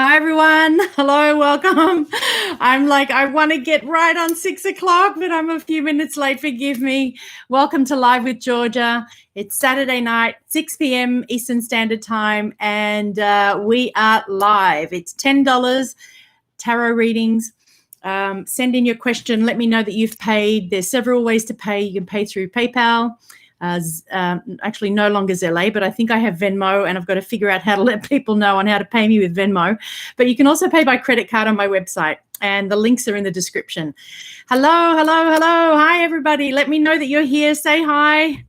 Hi, everyone. Hello, welcome. I want to get right on 6 o'clock, but I'm a few minutes late. Forgive me. Welcome to Live with Georgia. It's Saturday night, 6 p.m. Eastern Standard Time, and we are live. It's $10 tarot readings. Send in your question. Let me know that you've paid. There's several ways to pay. You can pay through PayPal. Actually no longer Zelle, but I think I have Venmo, and I've got to figure out how to let people know on how to pay me with Venmo. But you can also pay by credit card on my website, and the links are in the description. Hello, hello, hello. Hi, everybody. Let me know that you're here. Say hi.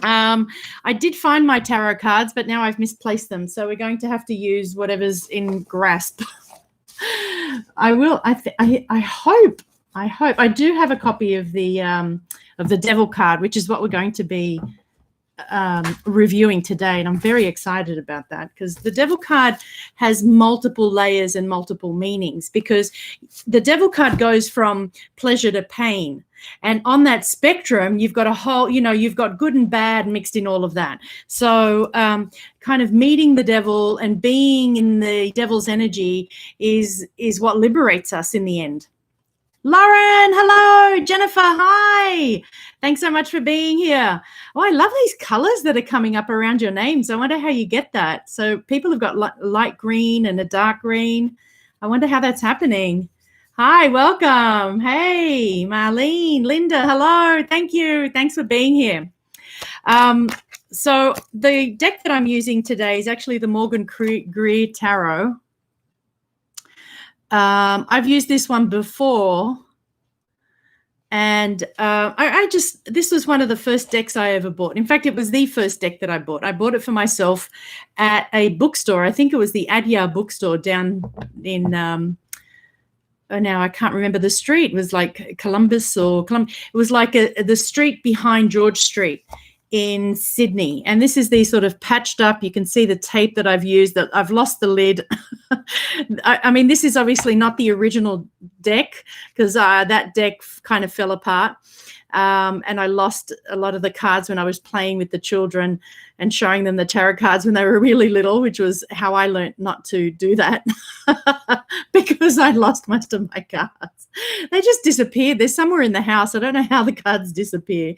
I did find my tarot cards, but now I've misplaced them. So we're going to have to use whatever's in grasp. I will. I hope. I do have a copy of the Devil card, which is what we're going to be reviewing today, and I'm very excited about that because the Devil card has multiple layers and multiple meanings, because the Devil card goes from pleasure to pain, and on that spectrum you've got a whole, you've got good and bad mixed in all of that. So kind of meeting the devil and being in the devil's energy is what liberates us in the end. Lauren, hello. Jennifer, hi. Thanks so much for being here. Oh, I love these colors that are coming up around your names. I wonder how you get that. So people have got light green and a dark green. I wonder how that's happening. Hi, welcome. Hey, Marlene, Linda, hello. Thank you. Thanks for being here. So the deck that I'm using today is actually the Morgan Greer Tarot. I've used this one before, and this was one of the first decks I ever bought. In fact, it was the first deck that I bought. I bought it for myself at a bookstore. I think it was the Adyar bookstore down in, now I can't remember the street. It was like Columbus or It was like the street behind George Street in Sydney. And this is the sort of patched up, you can see the tape that I've used, that I've lost the lid. I mean, this is obviously not the original deck, because that deck kind of fell apart. And I lost a lot of the cards when I was playing with the children and showing them the tarot cards when they were really little, which was how I learned not to do that because I lost most of my cards. They just disappeared. They're somewhere in the house. I don't know how the cards disappear.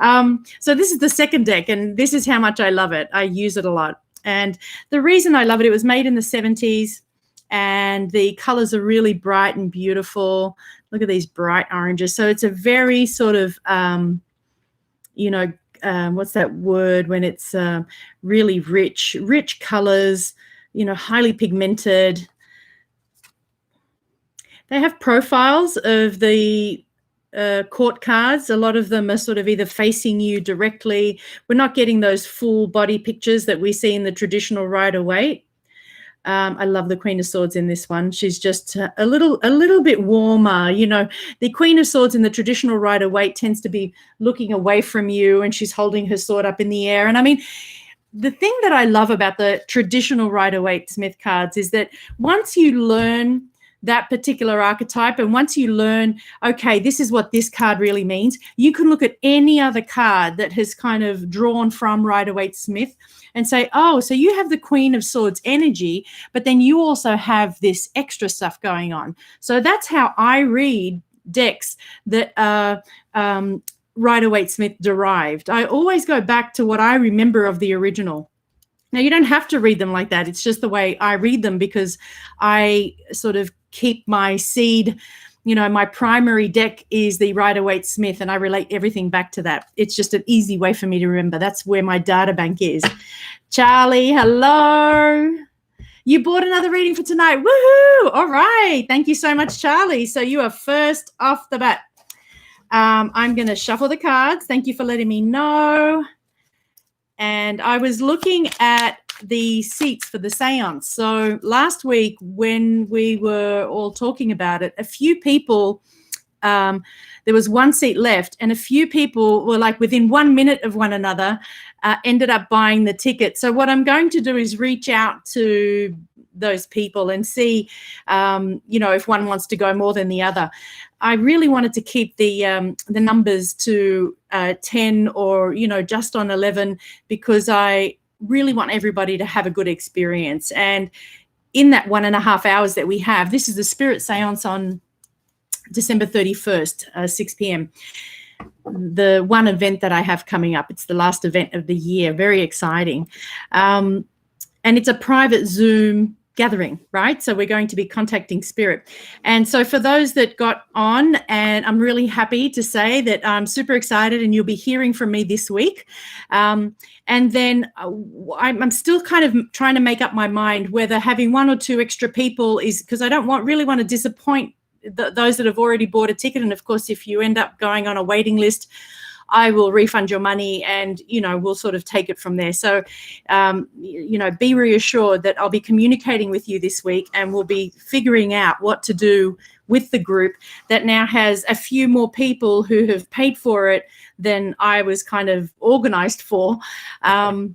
So this is the second deck, and this is how much I love it. I use it a lot. And the reason I love it, it was made in the 70s, and the colors are really bright and beautiful. Look at these bright oranges. So it's a very sort of, what's that word when it's really rich colors, highly pigmented. They have profiles of the court cards. A lot of them are sort of either facing you directly. We're not getting those full body pictures that we see in the traditional Rider-Waite. I love the Queen of Swords in this one. She's just a little bit warmer. The Queen of Swords in the traditional Rider-Waite tends to be looking away from you, and she's holding her sword up in the air. And I mean, the thing that I love about the traditional Rider-Waite Smith cards is that once you learn that particular archetype, and once you learn, okay, this is what this card really means, you can look at any other card that has kind of drawn from Rider-Waite Smith and say, oh, so you have the Queen of Swords energy, but then you also have this extra stuff going on. So that's how I read decks that Rider-Waite Smith derived. I always go back to what I remember of the original. Now, you don't have to read them like that. It's just the way I read them, because I sort of keep my seed, my primary deck is the Rider-Waite Smith, and I relate everything back to that. It's just an easy way for me to remember. That's where my data bank is. Charlie, hello. You bought another reading for tonight. Woohoo! All right. Thank you so much, Charlie. So you are first off the bat. I'm going to shuffle the cards. Thank you for letting me know. And I was looking at the seats for the seance. So last week when we were all talking about it, a few people, there was one seat left, and a few people were like within 1 minute of one another, ended up buying the ticket. So what I'm going to do is reach out to those people and see, if one wants to go more than the other. I really wanted to keep the numbers to 10 or, just on 11, because I really want everybody to have a good experience. And in that 1.5 hours that we have, this is the Spirit Seance on December 31st, 6 p.m. The one event that I have coming up. It's the last event of the year. Very exciting. And it's a private Zoom gathering, right? So we're going to be contacting Spirit. And so for those that got on, and I'm really happy to say that I'm super excited, and you'll be hearing from me this week. And then I'm still kind of trying to make up my mind whether having 1 or 2 extra people is, because I don't really want to disappoint those that have already bought a ticket. And of course, if you end up going on a waiting list, I will refund your money, and, we'll sort of take it from there. So, be reassured that I'll be communicating with you this week, and we'll be figuring out what to do with the group that now has a few more people who have paid for it than I was kind of organized for. I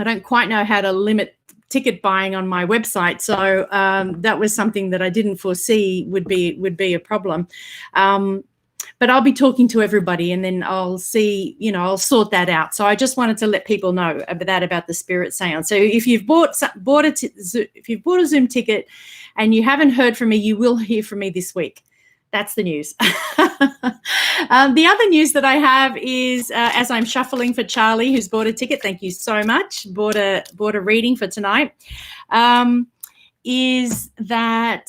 don't quite know how to limit ticket buying on my website, so that was something that I didn't foresee would be a problem. But I'll be talking to everybody, and then I'll see, I'll sort that out. So I just wanted to let people know about the Spirit Seance. So if you've bought a Zoom ticket and you haven't heard from me, you will hear from me this week. That's the news. The other news that I have is, as I'm shuffling for Charlie, who's bought a ticket, thank you so much, bought a reading for tonight, is that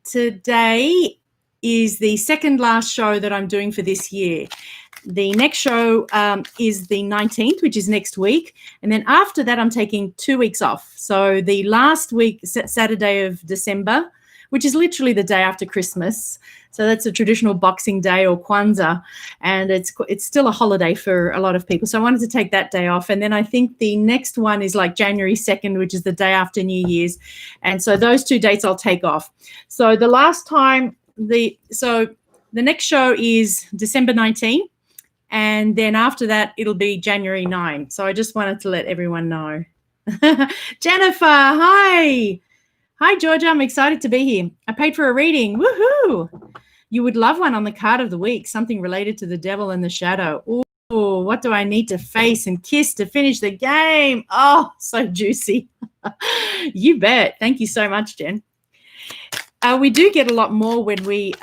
today is the second last show that I'm doing for this year. The next show is the 19th, which is next week. And then after that, I'm taking 2 weeks off. So the last week, Saturday of December, which is literally the day after Christmas. So that's a traditional Boxing Day or Kwanzaa. And it's still a holiday for a lot of people. So I wanted to take that day off. And then I think the next one is like January 2nd, which is the day after New Year's. And so those 2 dates I'll take off. So the last time, the next show is December 19, and then after that it'll be January 9. So I just wanted to let everyone know. Jennifer, hi Georgia, I'm excited to be here. I paid for a reading. Woohoo! You would love one on the card of the week, something related to the devil and the shadow. Ooh, what do I need to face and kiss to finish the game? Oh, so juicy. You bet. Thank you so much, Jen. We do get a lot more when we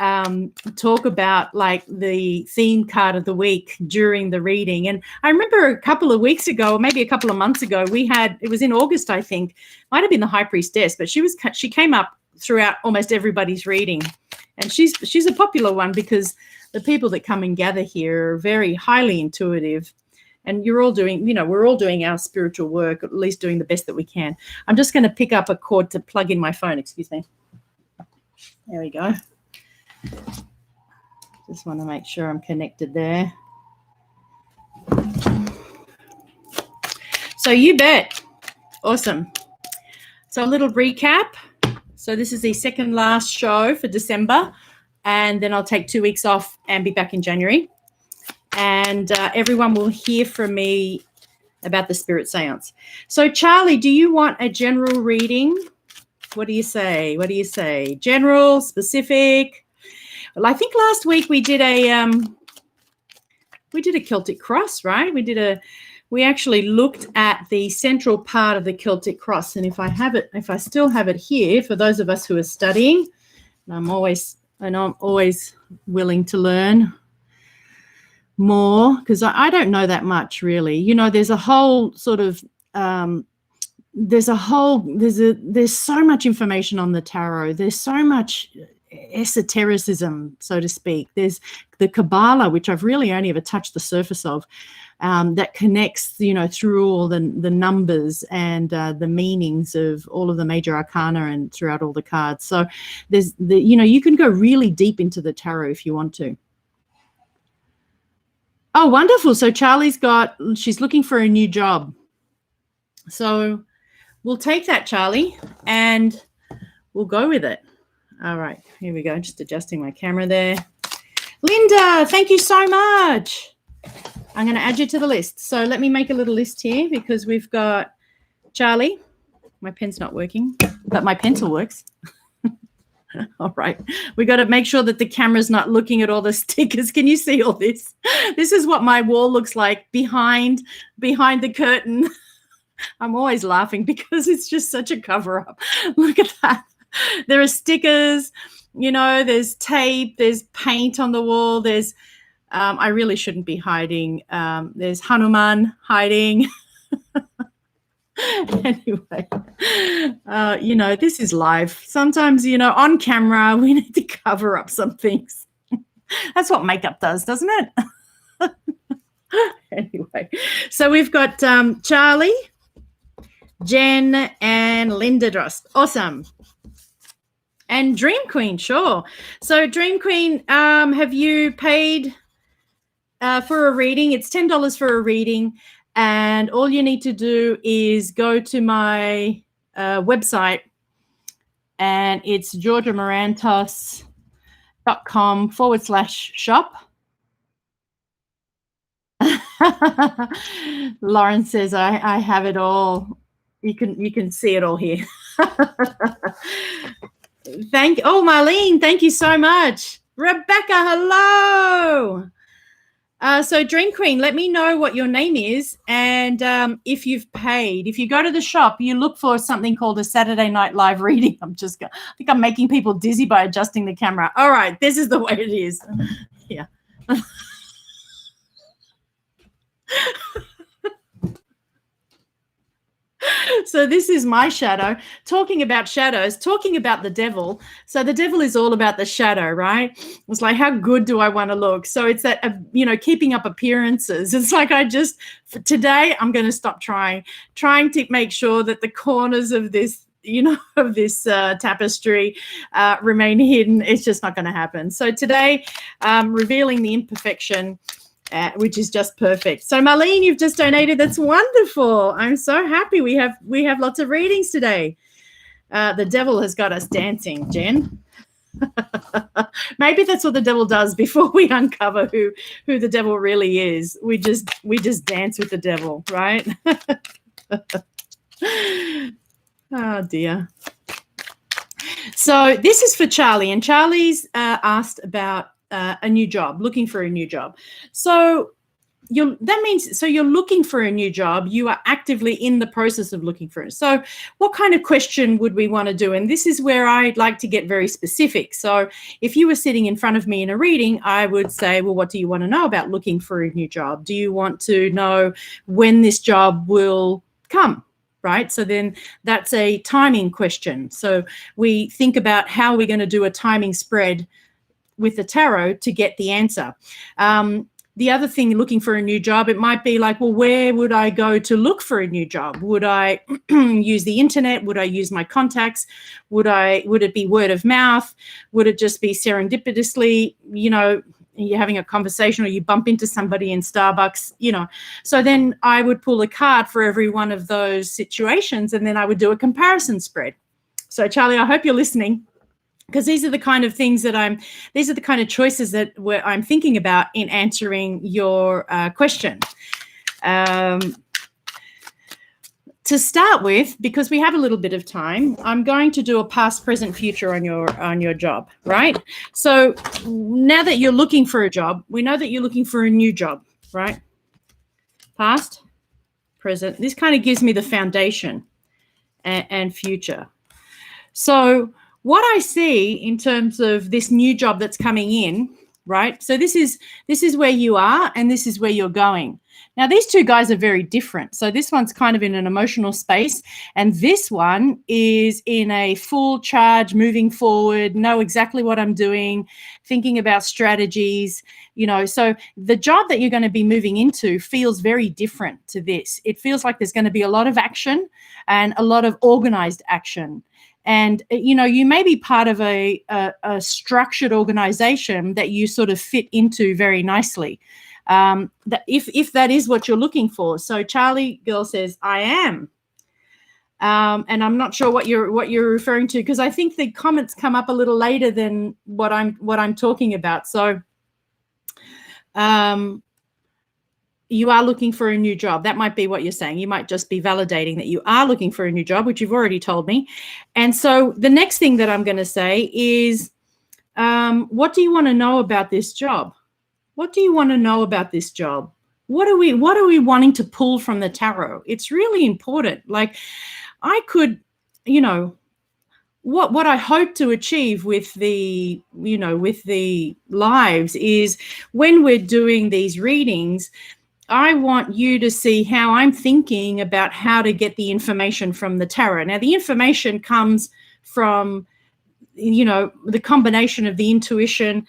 talk about like the theme card of the week during the reading. And I remember a couple of weeks ago, or maybe a couple of months ago, it was in August, I think, might have been the High Priestess, but she came up throughout almost everybody's reading. And she's a popular one because the people that come and gather here are very highly intuitive. And you're all doing, we're all doing our spiritual work, at least doing the best that we can. I'm just going to pick up a cord to plug in my phone. Excuse me. There we go. Just want to make sure I'm connected there. So you bet. Awesome. So a little recap. So this is the second last show for December, and then I'll take 2 weeks off and be back in January. And everyone will hear from me about the Spirit Seance. So Charlie, do you want a general reading? What do you say? General, specific? Well, I think last week we did a Celtic cross, right? We actually looked at the central part of the Celtic cross. And if I still have it here, for those of us who are studying, and I'm always willing to learn more, because I don't know that much really. There's a whole sort of there's so much information on the tarot. There's so much esotericism, so to speak. There's the Kabbalah, which I've really only ever touched the surface of, that connects, through all the numbers and the meanings of all of the major arcana and throughout all the cards. So there's you can go really deep into the tarot if you want to. Oh, wonderful. So she's looking for a new job. So we'll take that, Charlie, and we'll go with it. All right, here we go. Just adjusting my camera there. Linda, thank you so much. I'm going to add you to the list. So let me make a little list here because we've got Charlie. My pen's not working, but my pencil works. All right. We got to make sure that the camera's not looking at all the stickers. Can you see all this? This is what my wall looks like behind the curtain. I'm always laughing because it's just such a cover-up. Look at that. There are stickers, there's tape, there's paint on the wall, there's I really shouldn't be hiding. There's Hanuman hiding. Anyway, this is live. Sometimes, on camera, we need to cover up some things. That's what makeup does, doesn't it? Anyway, so we've got Charlie, Jen, and Linda Drost. Awesome. And Dream Queen, sure. So Dream Queen, have you paid for a reading? It's $10 for a reading. And all you need to do is go to my website, and it's georgiamarantos.com/shop. Lauren says, I have it all. You can see it all here. Marlene, thank you so much. Rebecca, hello. So Dream Queen, let me know what your name is, and if you've paid. If you go to the shop, you look for something called a Saturday Night Live reading. I think I'm making people dizzy by adjusting the camera. All right, this is the way it is. Yeah. So this is my shadow. Talking about shadows, talking about the devil. So the devil is all about the shadow, right? It's like, how good do I want to look? So it's that, keeping up appearances. It's like today I'm going to stop trying to make sure that the corners of this, tapestry remain hidden. It's just not going to happen. So today, revealing the imperfection, which is just perfect. So Marlene, you've just donated. That's wonderful. I'm so happy. We have lots of readings today. The devil has got us dancing, Jen. Maybe that's what the devil does before we uncover who the devil really is. We just dance with the devil, right? Oh dear. So this is for Charlie, and Charlie's asked about a new job, looking for a new job. So you're looking for a new job. You are actively in the process of looking for it. So what kind of question would we want to do? And this is where I'd like to get very specific. So if you were sitting in front of me in a reading, I would say, well, what do you want to know about looking for a new job? Do you want to know when this job will come? Right? So then that's a timing question. So we think about how we're going to do a timing spread with the tarot to get the answer. The other thing, looking for a new job, it might be like, well, where would I go to look for a new job? Would I use the internet? Would I use my contacts? Would it be word of mouth? Would it just be serendipitously, you're having a conversation or you bump into somebody in Starbucks, So then I would pull a card for every one of those situations, and then I would do a comparison spread. So Charlie, I hope you're listening, because these are the kind of things these are the kind of choices that I'm thinking about in answering your question. To start with, because we have a little bit of time, I'm going to do a past, present, future on your job, right? So now that you're looking for a job, we know that you're looking for a new job, right? Past, present. This kind of gives me the foundation and future. So what I see in terms of this new job that's coming in, right? So this is where you are, and this is where you're going. Now, these two guys are very different. So this one's kind of in an emotional space, and this one is in a full charge, moving forward, know exactly what I'm doing, thinking about strategies, So the job that you're going to be moving into feels very different to this. It feels like there's going to be a lot of action and a lot of organized action. And, you may be part of a structured organization that you sort of fit into very nicely. That if that is what you're looking for. So Charlie Girl says, I am. And I'm not sure what you're referring to, because I think the comments come up a little later than what I'm talking about. So you are looking for a new job. That might be what you're saying. You might just be validating that you are looking for a new job, which you've already told me. And so the next thing that I'm going to say is, what do you want to know about this job? What do you want to know about this job? What are we wanting to pull from the tarot? It's really important. Like, I could, you know, what I hope to achieve with the, with the lives is, when we're doing these readings, I want you to see how I'm thinking about how to get the information from the tarot. Now, the information comes from, the combination of the intuition,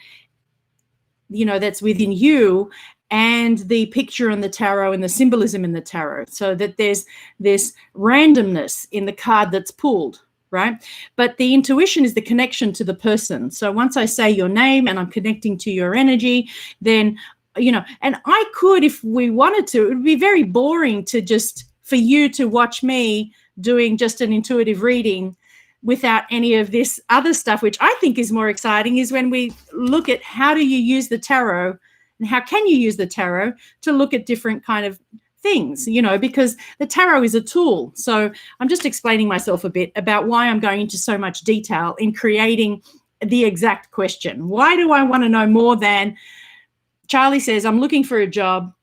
that's within you, and the picture in the tarot and the symbolism in the tarot, so that there's this randomness in the card that's pulled, right? But the intuition is the connection to the person. So once I say your name and I'm connecting to your energy, then, and I could, if we wanted to, it would be very boring for you to watch me doing just an intuitive reading without any of this other stuff, which I think is more exciting, is when we look at how do you use the tarot and how can you use the tarot to look at different kind of things, because the tarot is a tool. So I'm just explaining myself a bit about why I'm going into so much detail in creating the exact question. Why do I want to know more than Charlie says, I'm looking for a job,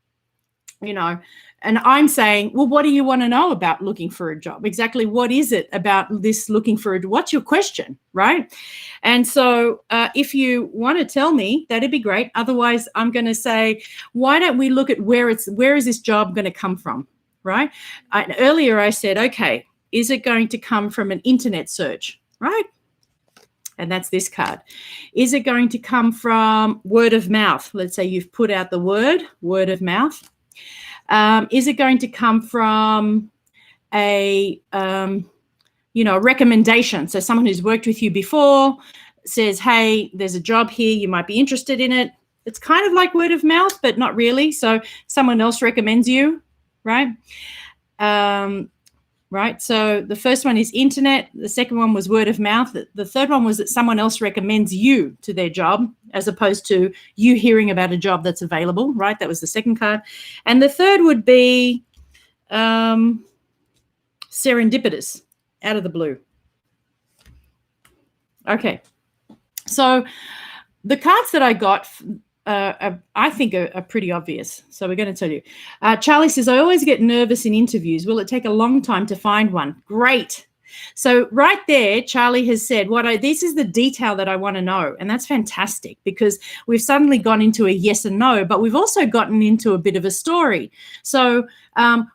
and I'm saying, well, what do you want to know about looking for a job? Exactly what is it about this looking for a job? What's your question, right? And so if you want to tell me, that'd be great. Otherwise, I'm going to say, why don't we look at where is this job going to come from, right? Earlier I said, okay, is it going to come from an internet search, right? And that's this card. Is it going to come from word of mouth? Let's say you've put out the word of mouth. Is it going to come from a recommendation? So someone who's worked with you before says, hey, there's a job here, you might be interested in it. It's kind of like word of mouth, but not really. So someone else recommends you, right? Right. So the first one is internet. The second one was word of mouth. The third one was that someone else recommends you to their job, as opposed to you hearing about a job that's available, right? That was the second card. And the third would be serendipitous, out of the blue. Okay. So the cards that I got, I think are pretty obvious. So we're going to tell you. Charlie says, I always get nervous in interviews. Will it take a long time to find one? Great. So right there, Charlie has said, this is the detail that I want to know. And that's fantastic, because we've suddenly gone into a yes and no, but we've also gotten into a bit of a story. So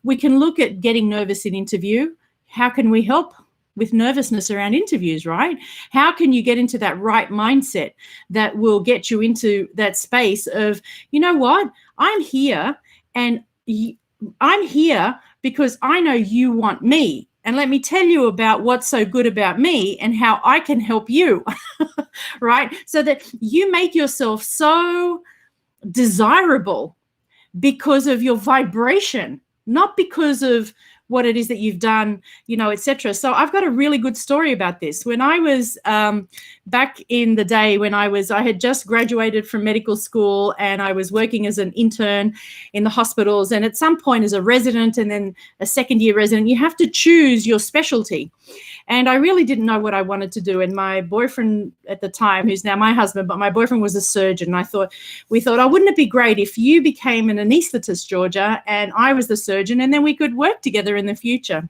we can look at getting nervous in interview. How can we help with nervousness around interviews, right? How can you get into that right mindset that will get you into that space of, you know what, I'm here, and I'm here because I know you want me. And let me tell you about what's so good about me and how I can help you, right? So that you make yourself so desirable because of your vibration, not because of what it is that you've done, etc. So I've got a really good story about this. When I was back in the day, when I had just graduated from medical school, and I was working as an intern in the hospitals, and at some point as a resident and then a second year resident, you have to choose your specialty. And I really didn't know what I wanted to do. And my boyfriend at the time, who's now my husband, but my boyfriend was a surgeon. And we thought, oh, wouldn't it be great if you became an anaesthetist, Georgia, and I was the surgeon, and then we could work together in the future.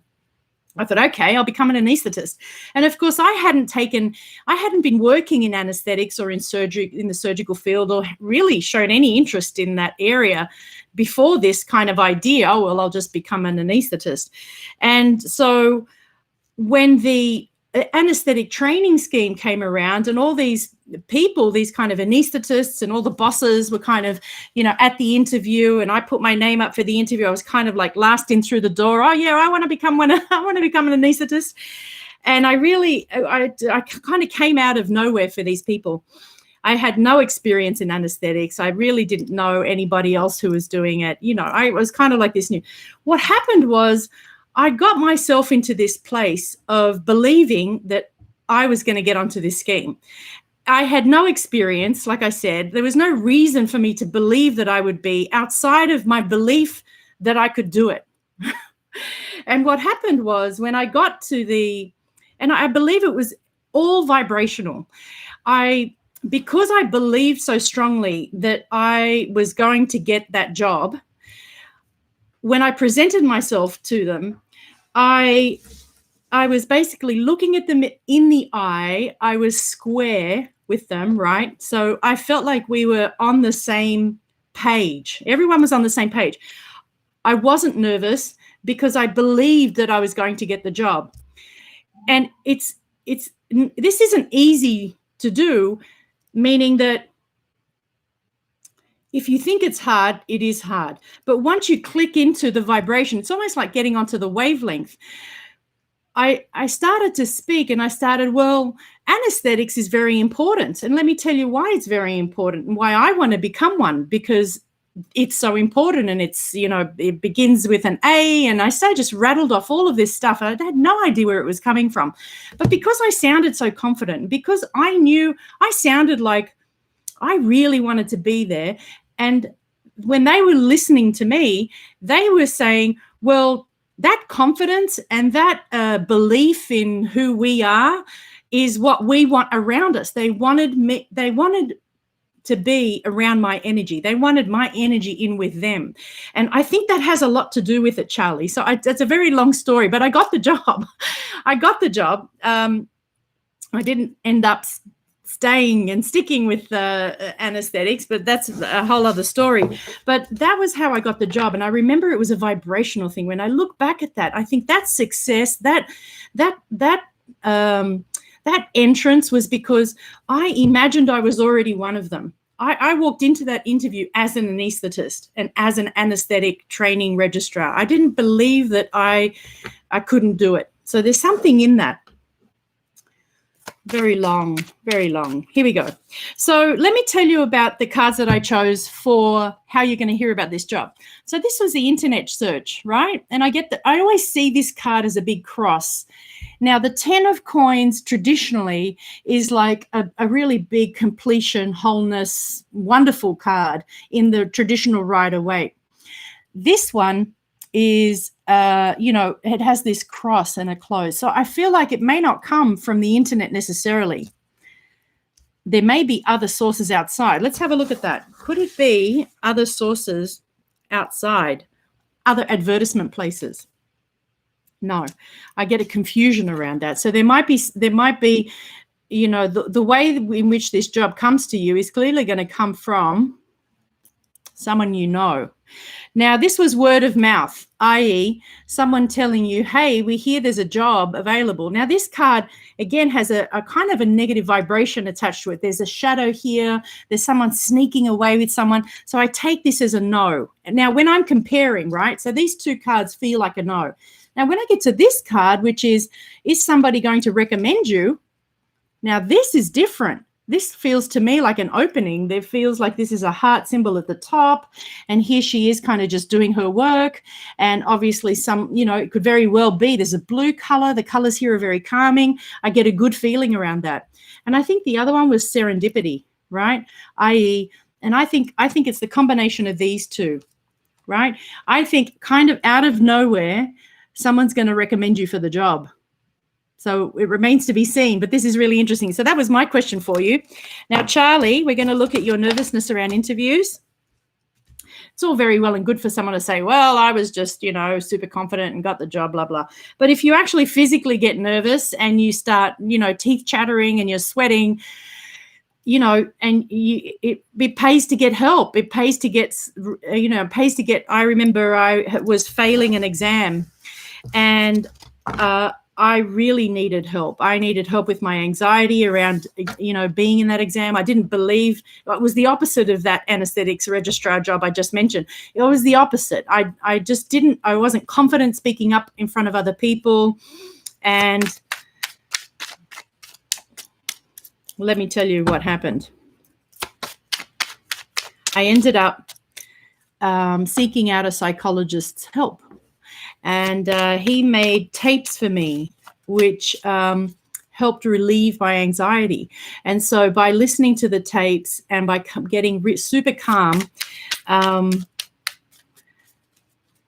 I thought, okay, I'll become an anaesthetist. And of course, I hadn't been working in anesthetics or in surgery, in the surgical field, or really shown any interest in that area before this kind of idea. Oh, well, I'll just become an anaesthetist. And so when the anesthetic training scheme came around, and all these people, these kind of anesthetists and all the bosses were kind of, at the interview, and I put my name up for the interview. I was kind of like last in through the door. Oh yeah, I want to become an anesthetist. And I kind of came out of nowhere for these people. I had no experience in anesthetics. I really didn't know anybody else who was doing it. I was kind of like this new. What happened was, I got myself into this place of believing that I was going to get onto this scheme. I had no experience. Like I said, there was no reason for me to believe that I would be, outside of my belief that I could do it. And what happened was, when I got to and I believe it was all vibrational. Because I believed so strongly that I was going to get that job, when I presented myself to them, I was basically looking at them in the eye. I was square with them, right? So I felt like we were on the same page. Everyone was on the same page. I wasn't nervous because I believed that I was going to get the job. And this isn't easy to do, meaning that if you think it's hard, it is hard. But once you click into the vibration, it's almost like getting onto the wavelength. I started to speak and I started, well, anesthetics is very important. And let me tell you why it's very important and why I want to become one, because it's so important. And it's, it begins with an A. And I just rattled off all of this stuff. I had no idea where it was coming from. But because I sounded so confident, because I knew I sounded like I really wanted to be there. And when they were listening to me, they were saying, well, that confidence and that belief in who we are is what we want around us. They wanted to be around my energy. They wanted my energy in with them. And I think that has a lot to do with it, Charlie. So it's a very long story, but I got the job. I didn't end up staying and sticking with anesthetics, but that's a whole other story. But that was how I got the job. And I remember it was a vibrational thing. When I look back at that, I think that success, that entrance was because I imagined I was already one of them. I walked into that interview as an anesthetist and as an anesthetic training registrar. I didn't believe that I couldn't do it. So there's something in that. Very long, very long. Here we go. So let me tell you about the cards that I chose for how you're going to hear about this job. So this was the internet search, right? And I always see this card as a big cross. Now, the 10 of coins traditionally is like a really big completion, wholeness, wonderful card in the traditional Rider-Waite. This one is, it has this cross and a close. So I feel like it may not come from the internet necessarily. There may be other sources outside. Let's have a look at that. Could it be other sources outside, other advertisement places? No, I get a confusion around that. So there might be, the way in which this job comes to you is clearly going to come from someone you know. Now, this was word of mouth, i.e. someone telling you, hey, we hear there's a job available. Now, this card, again, has a kind of a negative vibration attached to it. There's a shadow here. There's someone sneaking away with someone. So I take this as a no. Now, when I'm comparing, right, so these two cards feel like a no. Now, when I get to this card, which is somebody going to recommend you? Now, this is different. This feels to me like an opening. There feels like this is a heart symbol at the top. And here she is kind of just doing her work. And obviously it could very well be there's a blue color. The colors here are very calming. I get a good feeling around that. And I think the other one was serendipity, right? And I think it's the combination of these two, right? I think kind of out of nowhere, someone's going to recommend you for the job. So it remains to be seen, but this is really interesting. So that was my question for you. Now, Charlie, we're going to look at your nervousness around interviews. It's all very well and good for someone to say, well, I was just, super confident and got the job, blah, blah. But if you actually physically get nervous and you start, teeth chattering and you're sweating, it pays to get help. It pays to get, I remember I was failing an exam and I really needed help. I needed help with my anxiety around, being in that exam. I didn't believe it was the opposite of that anesthetics registrar job I just mentioned. It was the opposite. I wasn't confident speaking up in front of other people. And let me tell you what happened. I ended up seeking out a psychologist's help. And he made tapes for me, which helped relieve my anxiety. And so by listening to the tapes and by getting super calm,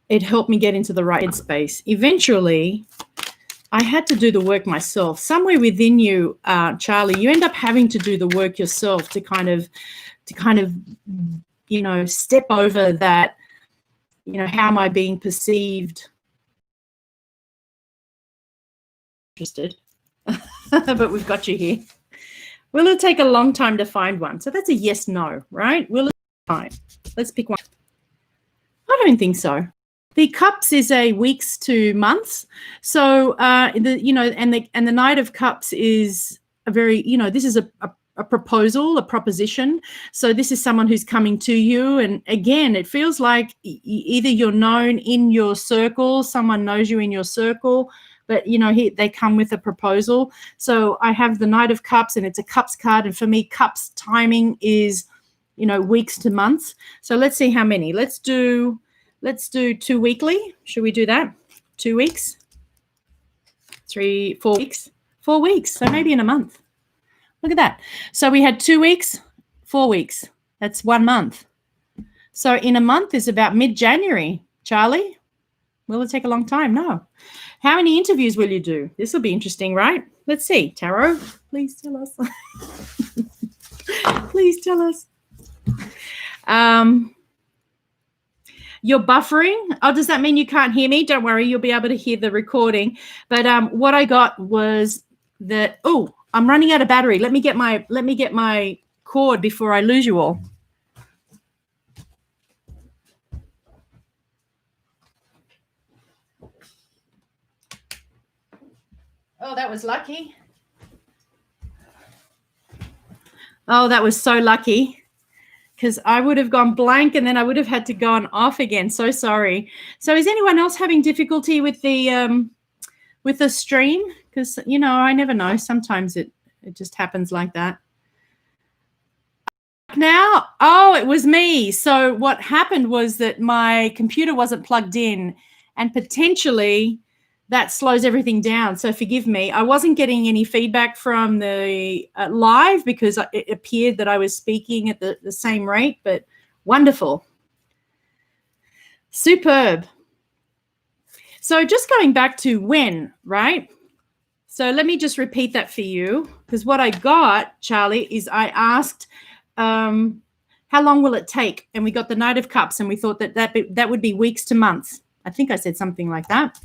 it helped me get into the right headspace. Eventually, I had to do the work myself. Somewhere within you, Charlie, you end up having to do the work yourself to kind of step over that you know, how am I being perceived? Interested. But we've got you here. Will it take a long time to find one? So that's a yes, no, right? Will it take time? Let's pick one. I don't think so. The cups is a weeks to months. So you know, and the Knight of Cups is a very, you know, this is a proposal, a proposition. So this is someone who's coming to you, and again, it feels like either you're known in your circle, someone knows you in your circle, but you know, they come with a proposal. So I have the Knight of Cups, and it's a Cups card, and for me, Cups timing is, you know, weeks to months. So let's see how many. Let's do 2 weekly. Should we do that? 2 weeks, 3, 4 weeks, 4 weeks. So maybe in a month. Look at that. So we had 2 weeks, 4 weeks. That's 1 month. So in a month is about mid-January. Charlie, will it take a long time? No. How many interviews will you do? This will be interesting, right? Let's see. Tarot, please tell us. Please tell us. You're buffering. Oh, does that mean you can't hear me? Don't worry, you'll be able to hear the recording. But what I got was that, oh, I'm running out of battery. Let me get my cord before I lose you all. Oh, that was lucky. Oh, that was so lucky, because I would have gone blank and then I would have had to go on off again. So sorry. So is anyone else having difficulty with the stream? Because, you know, I never know. Sometimes it just happens like that. Now, oh, it was me. So what happened was that my computer wasn't plugged in, and potentially that slows everything down. So forgive me. I wasn't getting any feedback from the live because it appeared that I was speaking at the same rate, but wonderful. Superb. So just going back to when, right? So let me just repeat that for you, because what I got, Charlie, is I asked, how long will it take? And we got the Knight of Cups, and we thought that would be weeks to months. I think I said something like that.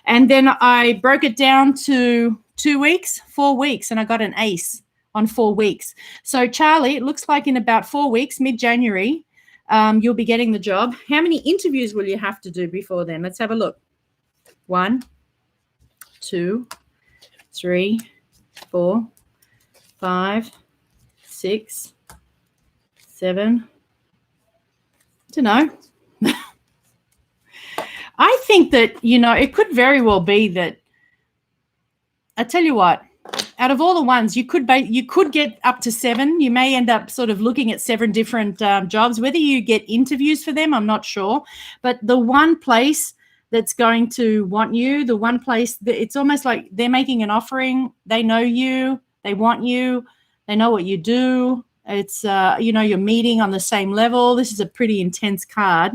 And then I broke it down to 2 weeks, 4 weeks, and I got an ace on 4 weeks. So, Charlie, it looks like in about 4 weeks, mid-January, you'll be getting the job. How many interviews will you have to do before then? Let's have a look. 1, 2, 3, 4, 5, 6, 7. I don't know. I think that, you know, it could very well be that, I tell you what, out of all the ones, you could get up to 7. You may end up sort of looking at 7 different jobs. Whether you get interviews for them, I'm not sure. But the one place that's going to want you, the one place that it's almost like they're making an offering. They know you. They want you. They know what you do. It's, you know, you're meeting on the same level. This is a pretty intense card.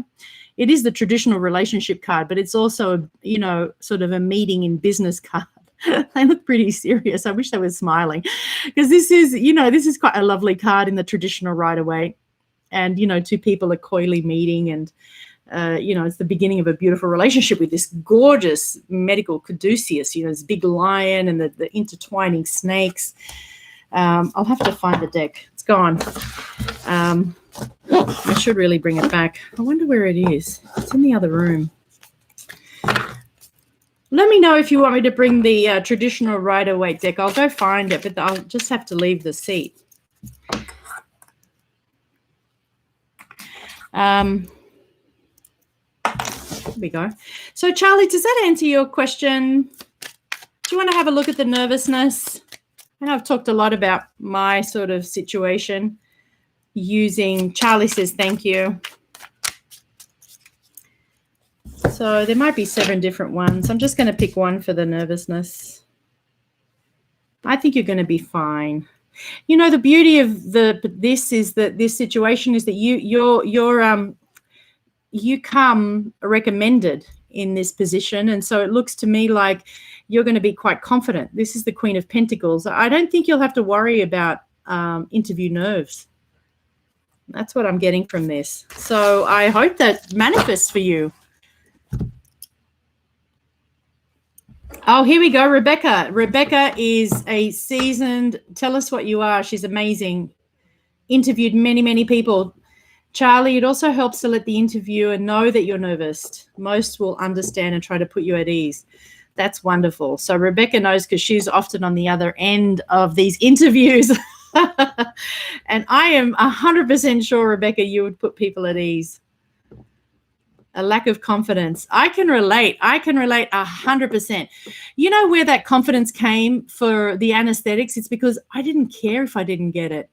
It is the traditional relationship card, but it's also, you know, sort of a meeting in business card. They look pretty serious. I wish they were smiling, because this is, you know, this is quite a lovely card in the traditional Rider-Waite. And, you know, 2 people are coyly meeting, and, you know, it's the beginning of a beautiful relationship with this gorgeous medical caduceus, you know, this big lion and the intertwining snakes. I'll have to find the deck. It's gone. I should really bring it back. I wonder where it is. It's in the other room. Let me know if you want me to bring the traditional Rider-Waite deck. I'll go find it, but I'll just have to leave the seat. Here we go. So, Charlie, does that answer your question? Do you want to have a look at the nervousness? I know I've talked a lot about my sort of situation using, Charlie says thank you. So there might be 7 different ones. I'm just going to pick one for the nervousness. I think you're going to be fine. You know, the beauty of this is that this situation is that you come recommended in this position, and so it looks to me like you're going to be quite confident. This is the Queen of Pentacles. I don't think you'll have to worry about interview nerves. That's what I'm getting from this. So I hope that manifests for you. Oh, here we go, Rebecca. Rebecca is a seasoned, tell us what you are. She's amazing. Interviewed many, many people. Charlie, it also helps to let the interviewer know that you're nervous. Most will understand and try to put you at ease. That's wonderful. So Rebecca knows because she's often on the other end of these interviews. And I am 100% sure, Rebecca, you would put people at ease. A lack of confidence. I can relate 100%. You know where that confidence came for the anesthetics? It's because I didn't care if I didn't get it.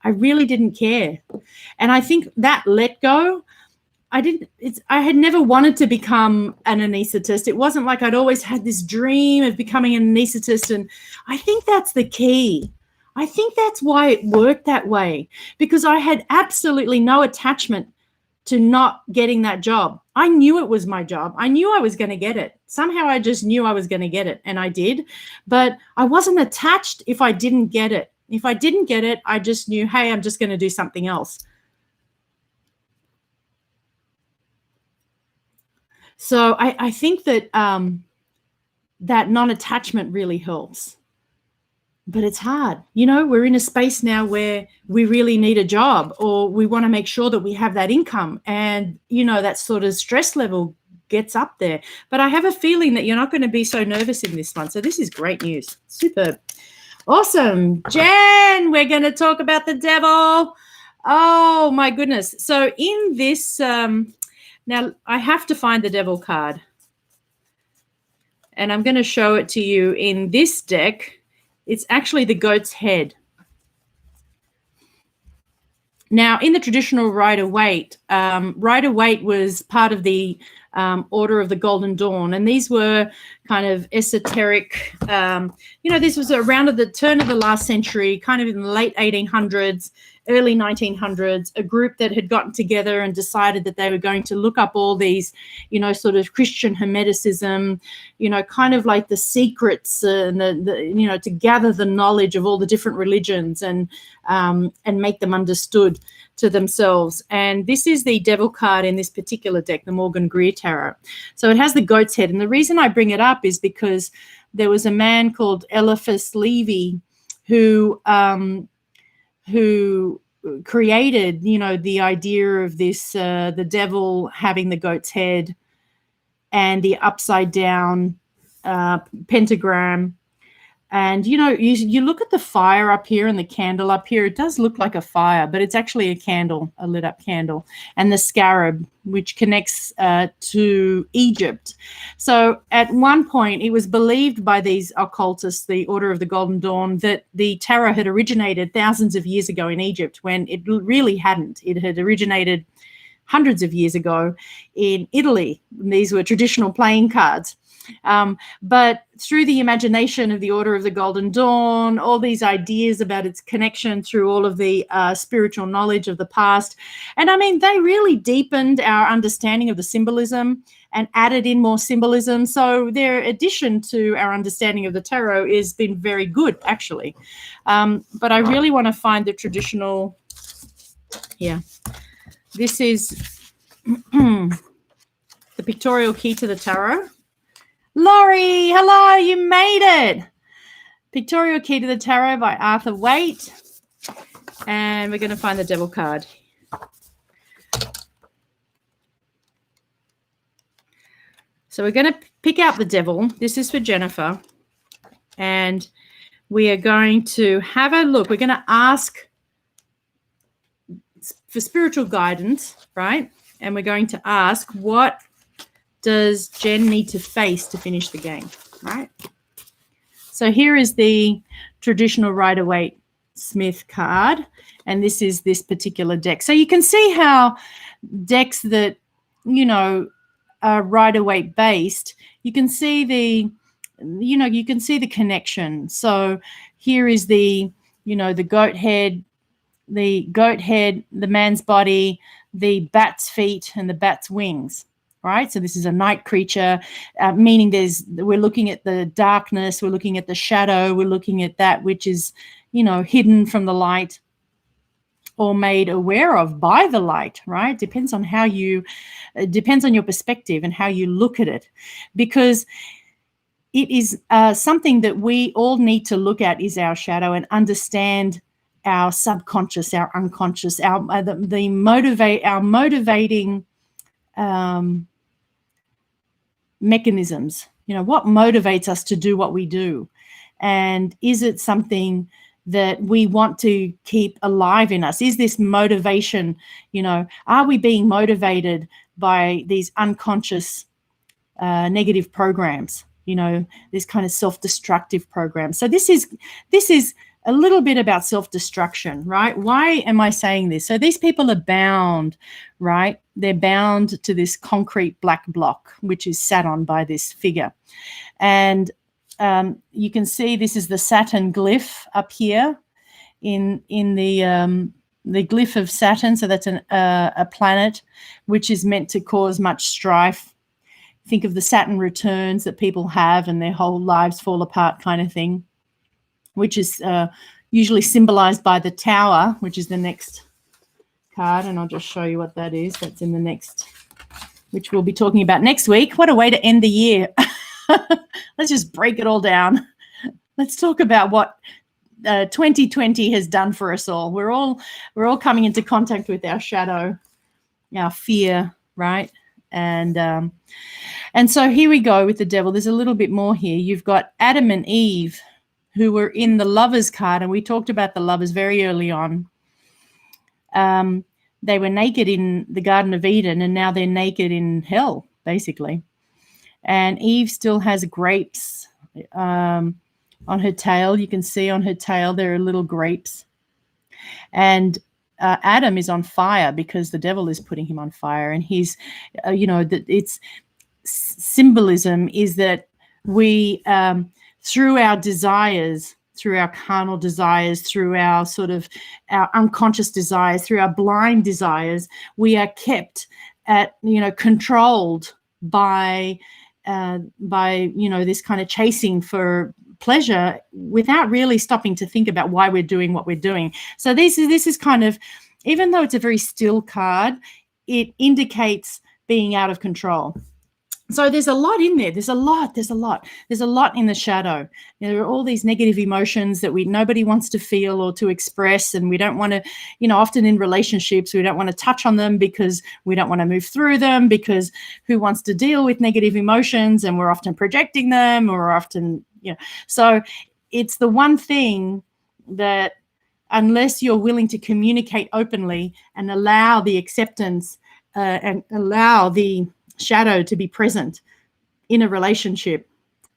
I really didn't care. And I think that let go, I had never wanted to become an anesthetist. It wasn't like I'd always had this dream of becoming an anesthetist. And I think that's the key. I think that's why it worked that way, because I had absolutely no attachment to not getting that job. I knew it was my job. I knew I was going to get it. Somehow I just knew I was going to get it, and I did. But I wasn't attached if I didn't get it. If I didn't get it, I just knew, hey, I'm just going to do something else. So I think that that non-attachment really helps. But it's hard. You know, we're in a space now where we really need a job, or we want to make sure that we have that income. And, you know, that sort of stress level gets up there. But I have a feeling that you're not going to be so nervous in this one. So this is great news. Superb. Awesome. Jen, we're going to talk about the devil. Oh, my goodness. So in this, now I have to find the devil card. And I'm going to show it to you in this deck. It's actually the goat's head. Now, in the traditional Rider-Waite, Rider-Waite was part of the Order of the Golden Dawn, and these were kind of esoteric, this was around at the turn of the last century, kind of in the late 1800s, early 1900s, a group that had gotten together and decided that they were going to look up all these, sort of Christian Hermeticism, kind of like the secrets and to gather the knowledge of all the different religions and make them understood to themselves. And this is the devil card in this particular deck, the Morgan Greer Tarot. So it has the goat's head. And the reason I bring it up is because there was a man called Eliphas Levi who created, the idea of this, the devil having the goat's head and the upside down pentagram. And, you look at the fire up here and the candle up here, it does look like a fire, but it's actually a candle, a lit up candle, and the scarab, which connects to Egypt. So at one point, it was believed by these occultists, the Order of the Golden Dawn, that the tarot had originated thousands of years ago in Egypt, when it really hadn't. It had originated hundreds of years ago in Italy. These were traditional playing cards. But through the imagination of the Order of the Golden Dawn, all these ideas about its connection through all of the spiritual knowledge of the past, and I mean, they really deepened our understanding of the symbolism and added in more symbolism. So their addition to our understanding of the tarot has been very good, actually. But I really want to find the traditional, this is the pictorial key to the tarot. Laurie, hello, you made it. Pictorial Key to the Tarot by Arthur Waite. And we're going to find the devil card. So we're going to pick out the devil. This is for Jennifer. And we are going to have a look. We're going to ask for spiritual guidance, right? And we're going to ask, what does Jen need to face to finish the game, right? So here is the traditional Rider-Waite Smith card, and this is this particular deck. So you can see how decks that, are Rider-Waite based, you can see the, you can see the connection. So here is the, the goat head, the man's body, the bat's feet, and the bat's wings. Right, so this is a night creature, meaning we're looking at the darkness, we're looking at the shadow, we're looking at that which is, hidden from the light. or made aware of by the light, right? Depends on how you, depends on your perspective and how you look at it, because it is something that we all need to look at is our shadow and understand our subconscious, our unconscious, our motivating mechanisms. What motivates us to do what we do, and is it something that we want to keep alive in us? Is this motivation, are we being motivated by these unconscious negative programs, this kind of self-destructive program? So this is a little bit about self-destruction, right? Why am I saying this? So these people are bound, right? They're bound to this concrete black block, which is sat on by this figure. And you can see this is the Saturn glyph up here in the glyph of Saturn. So that's a planet which is meant to cause much strife. Think of the Saturn returns that people have and their whole lives fall apart kind of thing, which is usually symbolized by the tower, which is the next card. And I'll just show you what that is. That's in the next, which we'll be talking about next week. What a way to end the year. Let's just break it all down. Let's talk about what 2020 has done for us all. We're all coming into contact with our shadow, our fear, right? And so here we go with the devil. There's a little bit more here. You've got Adam and Eve, who were in the Lovers card, and we talked about the Lovers very early on. They were naked in the Garden of Eden, and now they're naked in hell, basically. And Eve still has grapes on her tail. You can see on her tail there are little grapes. And Adam is on fire because the devil is putting him on fire. And he's, it's symbolism is that we, through our desires, through our carnal desires, through our sort of our unconscious desires, through our blind desires, we are kept at, controlled by this kind of chasing for pleasure without really stopping to think about why we're doing what we're doing. So this is kind of, even though it's a very still card, it indicates being out of control. So there's a lot in there. There's a lot in the shadow. There are all these negative emotions that nobody wants to feel or to express, and we don't want to, often in relationships, we don't want to touch on them because we don't want to move through them, because who wants to deal with negative emotions, and we're often projecting them, or we're often, so it's the one thing that unless you're willing to communicate openly and allow the acceptance and allow the shadow to be present in a relationship,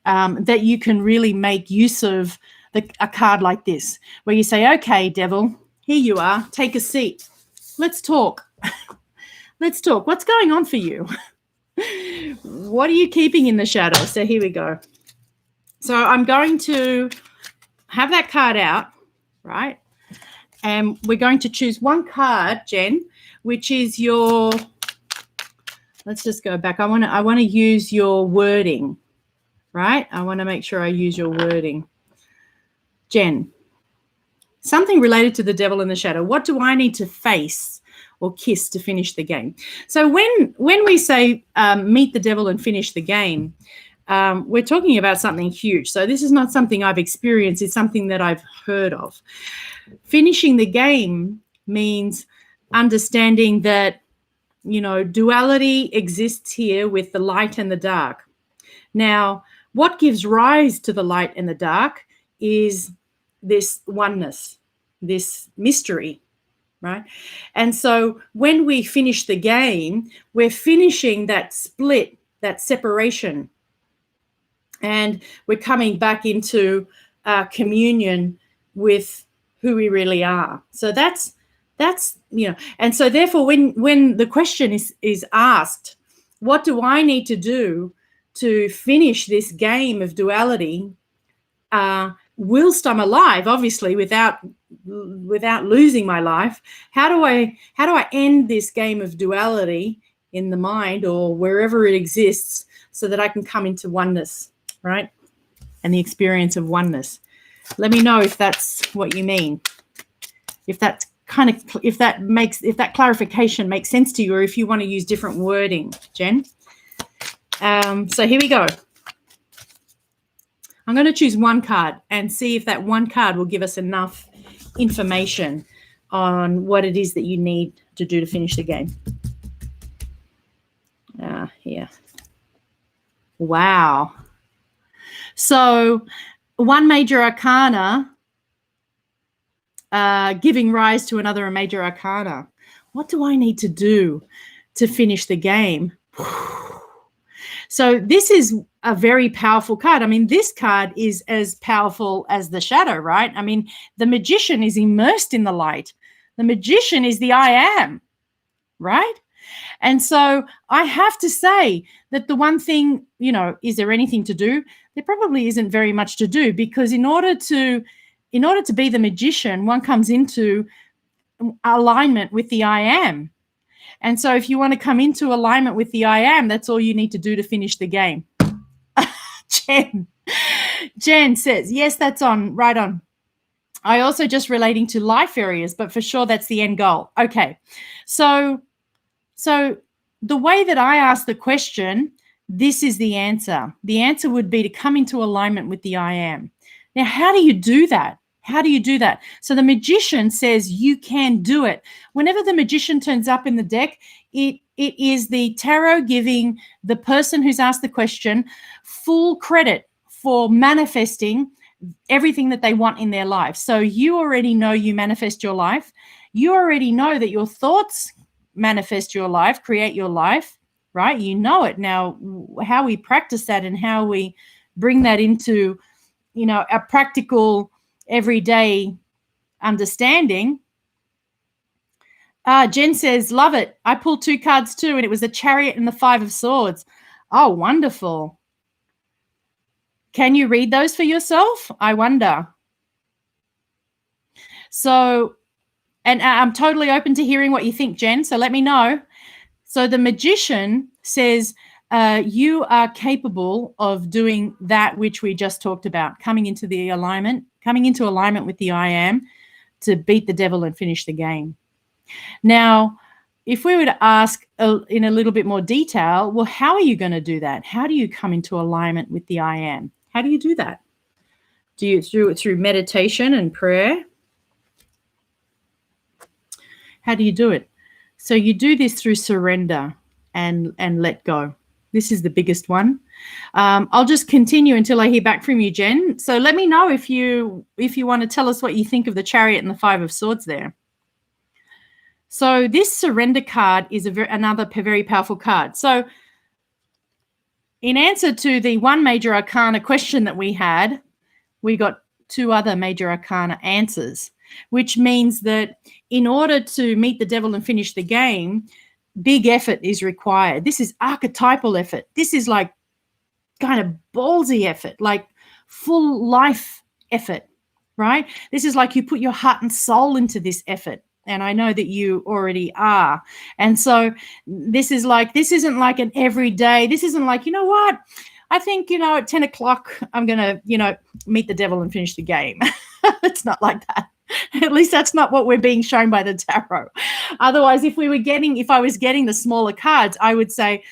that you can really make use of a card like this, where you say, okay, devil, here you are, take a seat. Let's talk. Let's talk. What's going on for you? What are you keeping in the shadow? So here we go. So I'm going to have that card out, right? And we're going to choose one card, Jen, which is your, let's just go back. I want to use your wording, right? I want to make sure I use your wording. Jen, something related to the devil in the shadow. What do I need to face or kiss to finish the game? So when we say meet the devil and finish the game, we're talking about something huge. So this is not something I've experienced. It's something that I've heard of. Finishing the game means understanding that, duality exists here with the light and the dark. Now, what gives rise to the light and the dark is this oneness, this mystery, right? And so when we finish the game, we're finishing that split, that separation, and we're coming back into communion with who we really are. So that's and so therefore when the question is asked, what do I need to do to finish this game of duality whilst I'm alive, obviously without losing my life? How do I end this game of duality in the mind or wherever it exists so that I can come into oneness, right? And the experience of oneness. Let me know if that's what you mean, if that if that clarification makes sense to you, or if you want to use different wording, Jen. So here we go. I'm going to choose one card and see if that one card will give us enough information on what it is that you need to do to finish the game. Here. Wow. So one major arcana, giving rise to another major arcana. What do I need to do to finish the game? So this is a very powerful card. I mean, this card is as powerful as the shadow, right? I mean, the magician is immersed in the light. The magician is the I am, right? And so I have to say that the one thing, is there anything to do? There probably isn't very much to do, because in order to be the magician, one comes into alignment with the I am. And so if you want to come into alignment with the I am, that's all you need to do to finish the game. Jen says, yes, that's on, right on. I also just relating to life areas, but for sure that's the end goal. Okay, so the way that I ask the question, this is the answer. The answer would be to come into alignment with the I am. Now, how do you do that? How do you do that? So the magician says you can do it. Whenever the magician turns up in the deck, it is the tarot giving the person who's asked the question full credit for manifesting everything that they want in their life. So you already know you manifest your life. You already know that your thoughts manifest your life, create your life, right? You know it. Now, how we practice that and how we bring that into, a practical everyday understanding. Jen says, love it. I pulled 2 cards too, and it was the Chariot and the 5 of Swords. Oh, wonderful. Can you read those for yourself? I wonder. So, and I'm totally open to hearing what you think, Jen, so let me know. So the magician says, you are capable of doing that which we just talked about, coming into alignment with the I am to beat the devil and finish the game. Now, if we were to ask in a little bit more detail, well, how are you going to do that? How do you come into alignment with the I am? How do you do that? Do you do it through meditation and prayer? How do you do it? So you do this through surrender and let go. This is the biggest one. I'll just continue until I hear back from you, Jen. So let me know if you want to tell us what you think of the Chariot and the 5 of Swords there. So this surrender card is another very powerful card. So in answer to the one major arcana question that we had, we got 2 other major arcana answers, which means that in order to meet the devil and finish the game, big effort is required. This is archetypal effort. This is like kind of ballsy effort, like full life effort, right? This is like you put your heart and soul into this effort. And I know that you already are. And so this isn't like an everyday, this isn't like, you know what? I think, at 10 o'clock, I'm going to, meet the devil and finish the game. It's not like that. At least that's not what we're being shown by the tarot. Otherwise, if I was getting the smaller cards, I would say,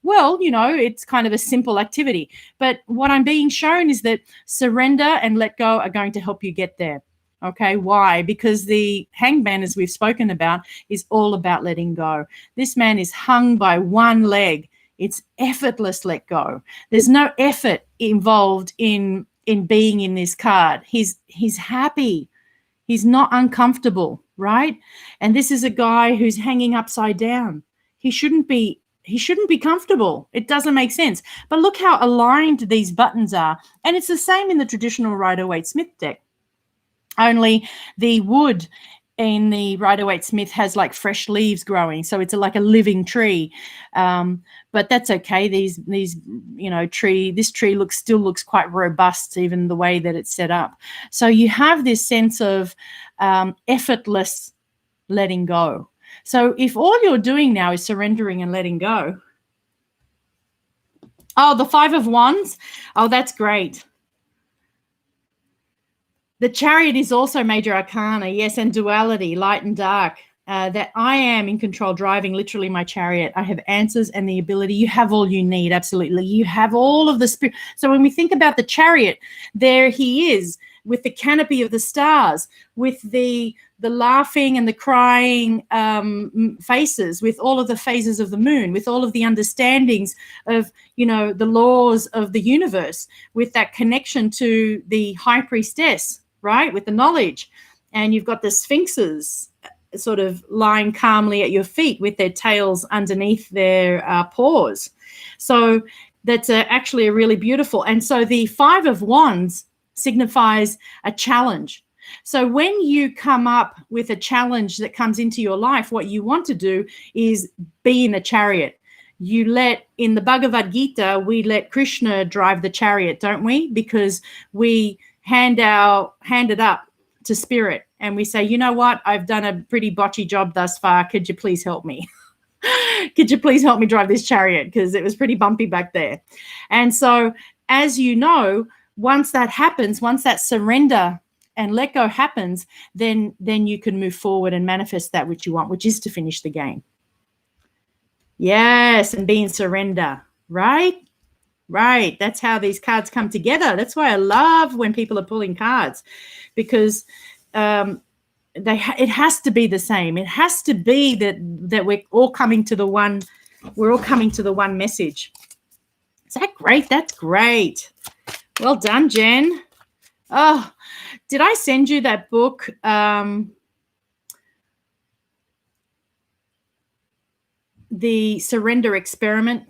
well, it's kind of a simple activity. But what I'm being shown is that surrender and let go are going to help you get there. Okay, why? Because the hangman, as we've spoken about, is all about letting go. This man is hung by one leg. It's effortless let go. There's no effort involved in being in this card. He's happy. He's not uncomfortable, right? And this is a guy who's hanging upside down. He shouldn't be comfortable. It doesn't make sense. But look how aligned these buttons are. And it's the same in the traditional Rider-Waite-Smith deck. Only the wood in the Rider-Waite-Smith has like fresh leaves growing, so it's like a living tree. But that's okay. This tree still looks quite robust, even the way that it's set up. So you have this sense of effortless letting go. So if all you're doing now is surrendering and letting go. Oh, the 5 of Wands. Oh, that's great. The Chariot is also major arcana, yes, and duality, light and dark. That I am in control, driving literally my chariot. I have answers and the ability. You have all you need, absolutely. You have all of the spirit. So when we think about the chariot, there he is with the canopy of the stars, with the laughing and the crying faces, with all of the phases of the moon, with all of the understandings of, the laws of the universe, with that connection to the high priestess, right, with the knowledge. And you've got the sphinxes sort of lying calmly at your feet with their tails underneath their paws. So that's actually a really beautiful. And so the Five of Wands signifies a challenge. So when you come up with a challenge that comes into your life, what you want to do is be in a chariot. In the Bhagavad Gita, we let Krishna drive the chariot, don't we? Because we hand it up to spirit and we say, you know what, I've done a pretty botchy job thus far. Could you please help me? Could you please help me drive this chariot? Because it was pretty bumpy back there. And so, as you know, once that happens, once that surrender and let go happens, then you can move forward and manifest that which you want, which is to finish the game. Yes, and be in surrender, right? Right. That's how these cards come together. That's why I love when people are pulling cards, because it has to be the same. It has to be that we're all coming to the one. We're all coming to the one message. Is that great? That's great. Well done, Jen. Oh, did I send you that book? The Surrender Experiment.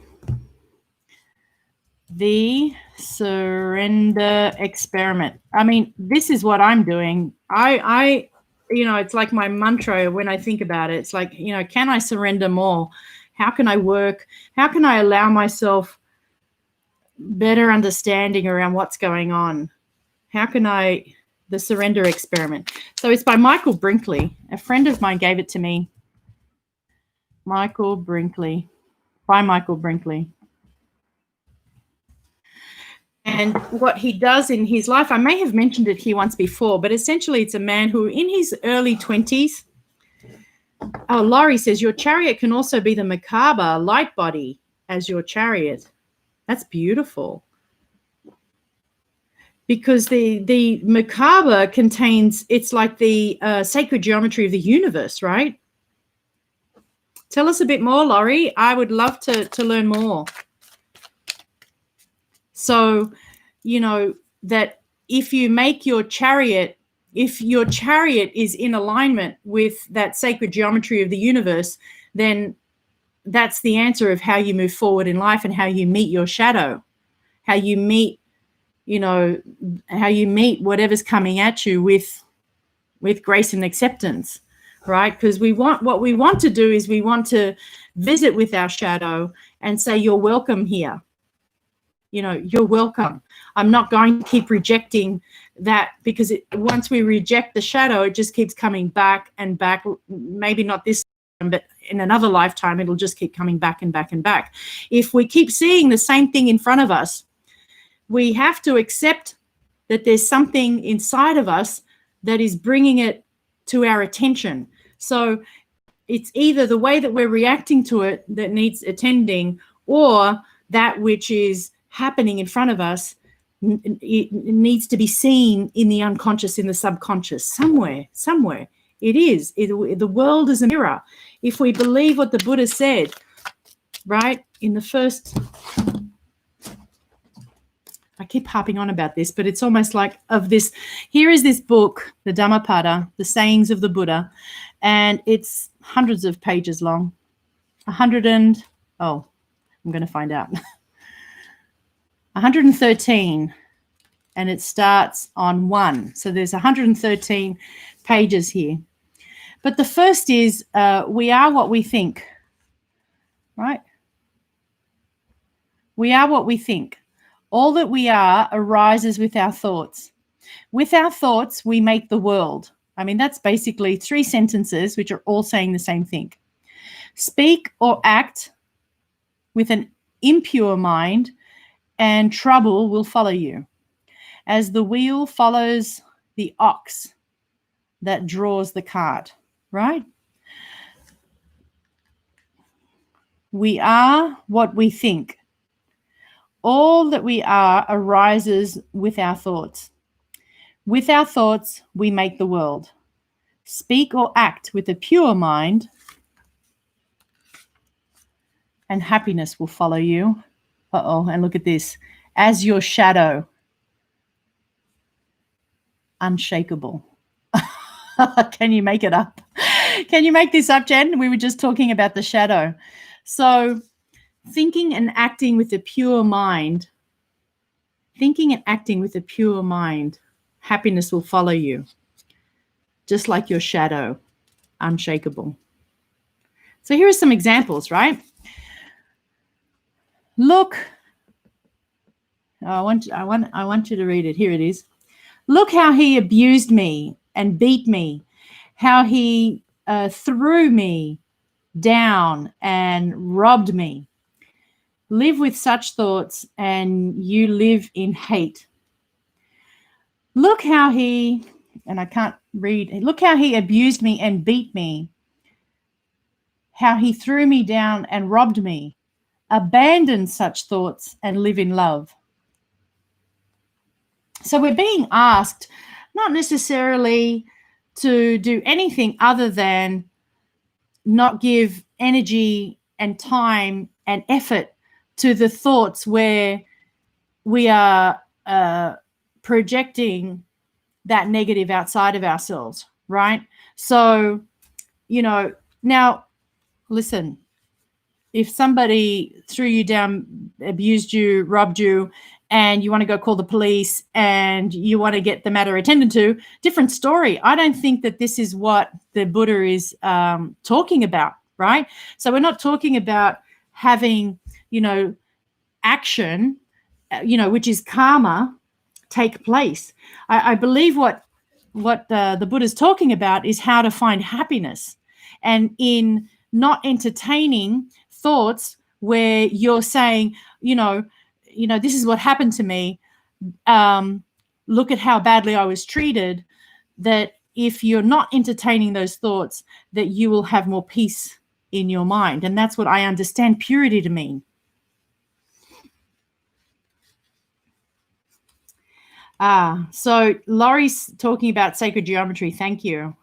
The Surrender Experiment. I mean, this is what I'm doing. I it's like my mantra when I think about it. It's like, can I surrender more? How can I work? How can I allow myself better understanding around what's going on? How can the Surrender Experiment. So it's by Michael Brinkley. A friend of mine gave it to me. By Michael Brinkley. And what he does in his life, I may have mentioned it here once before, but essentially it's a man who in his early 20s, Laurie says, your chariot can also be the Merkaba light body as your chariot. That's beautiful. Because the Merkaba contains, it's like the sacred geometry of the universe, right? Tell us a bit more, Laurie. I would love to learn more. So, that if you make your chariot, if your chariot is in alignment with that sacred geometry of the universe, then that's the answer of how you move forward in life and how you meet your shadow, how you meet, whatever's coming at you with grace and acceptance, right? Because what we want to do is we want to visit with our shadow and say, you're welcome here. You're welcome. I'm not going to keep rejecting that, because once we reject the shadow, it just keeps coming back and back. Maybe not this time, but in another lifetime, it'll just keep coming back and back and back. If we keep seeing the same thing in front of us, we have to accept that there's something inside of us that is bringing it to our attention. So it's either the way that we're reacting to it that needs attending, or that which is happening in front of us, it needs to be seen in the unconscious, in the subconscious, somewhere. It is. The world is a mirror. If we believe what the Buddha said, right, in the first, I keep harping on about this, but it's almost like here is this book, the Dhammapada, the sayings of the Buddha, and it's hundreds of pages long. I'm going to find out. 113, and it starts on 1. So there's 113 pages here. But the first is, we are what we think, right? We are what we think. All that we are arises with our thoughts. With our thoughts, we make the world. I mean, that's basically 3 sentences which are all saying the same thing. Speak or act with an impure mind, and trouble will follow you. As the wheel follows the ox that draws the cart, right? We are what we think. All that we are arises with our thoughts. With our thoughts, we make the world. Speak or act with a pure mind, and happiness will follow you. And look at this. As your shadow, unshakable. Can you make it up? Can you make this up, Jen? We were just talking about the shadow. So thinking and acting with a pure mind, happiness will follow you, just like your shadow, unshakable. So here are some examples, right? Look, I want you to read it. Here it is. Look how he abused me and beat me, how he threw me down and robbed me. Live with such thoughts and you live in hate. Look how he, and I can't read, look how he abused me and beat me, how he threw me down and robbed me. Abandon such thoughts and live in love. So we're being asked not necessarily to do anything other than not give energy and time and effort to the thoughts where we are projecting that negative outside of ourselves, right? So, now listen, if somebody threw you down, abused you, robbed you, and you want to go call the police and you want to get the matter attended to, different story. I don't think that this is what the Buddha is talking about, right? So we're not talking about having, action, which is karma, take place. I believe what the Buddha is talking about is how to find happiness, and in not entertaining thoughts where you're saying, this is what happened to me. Look at how badly I was treated. That if you're not entertaining those thoughts, that you will have more peace in your mind. And that's what I understand purity to mean. So Laurie's talking about sacred geometry. Thank you.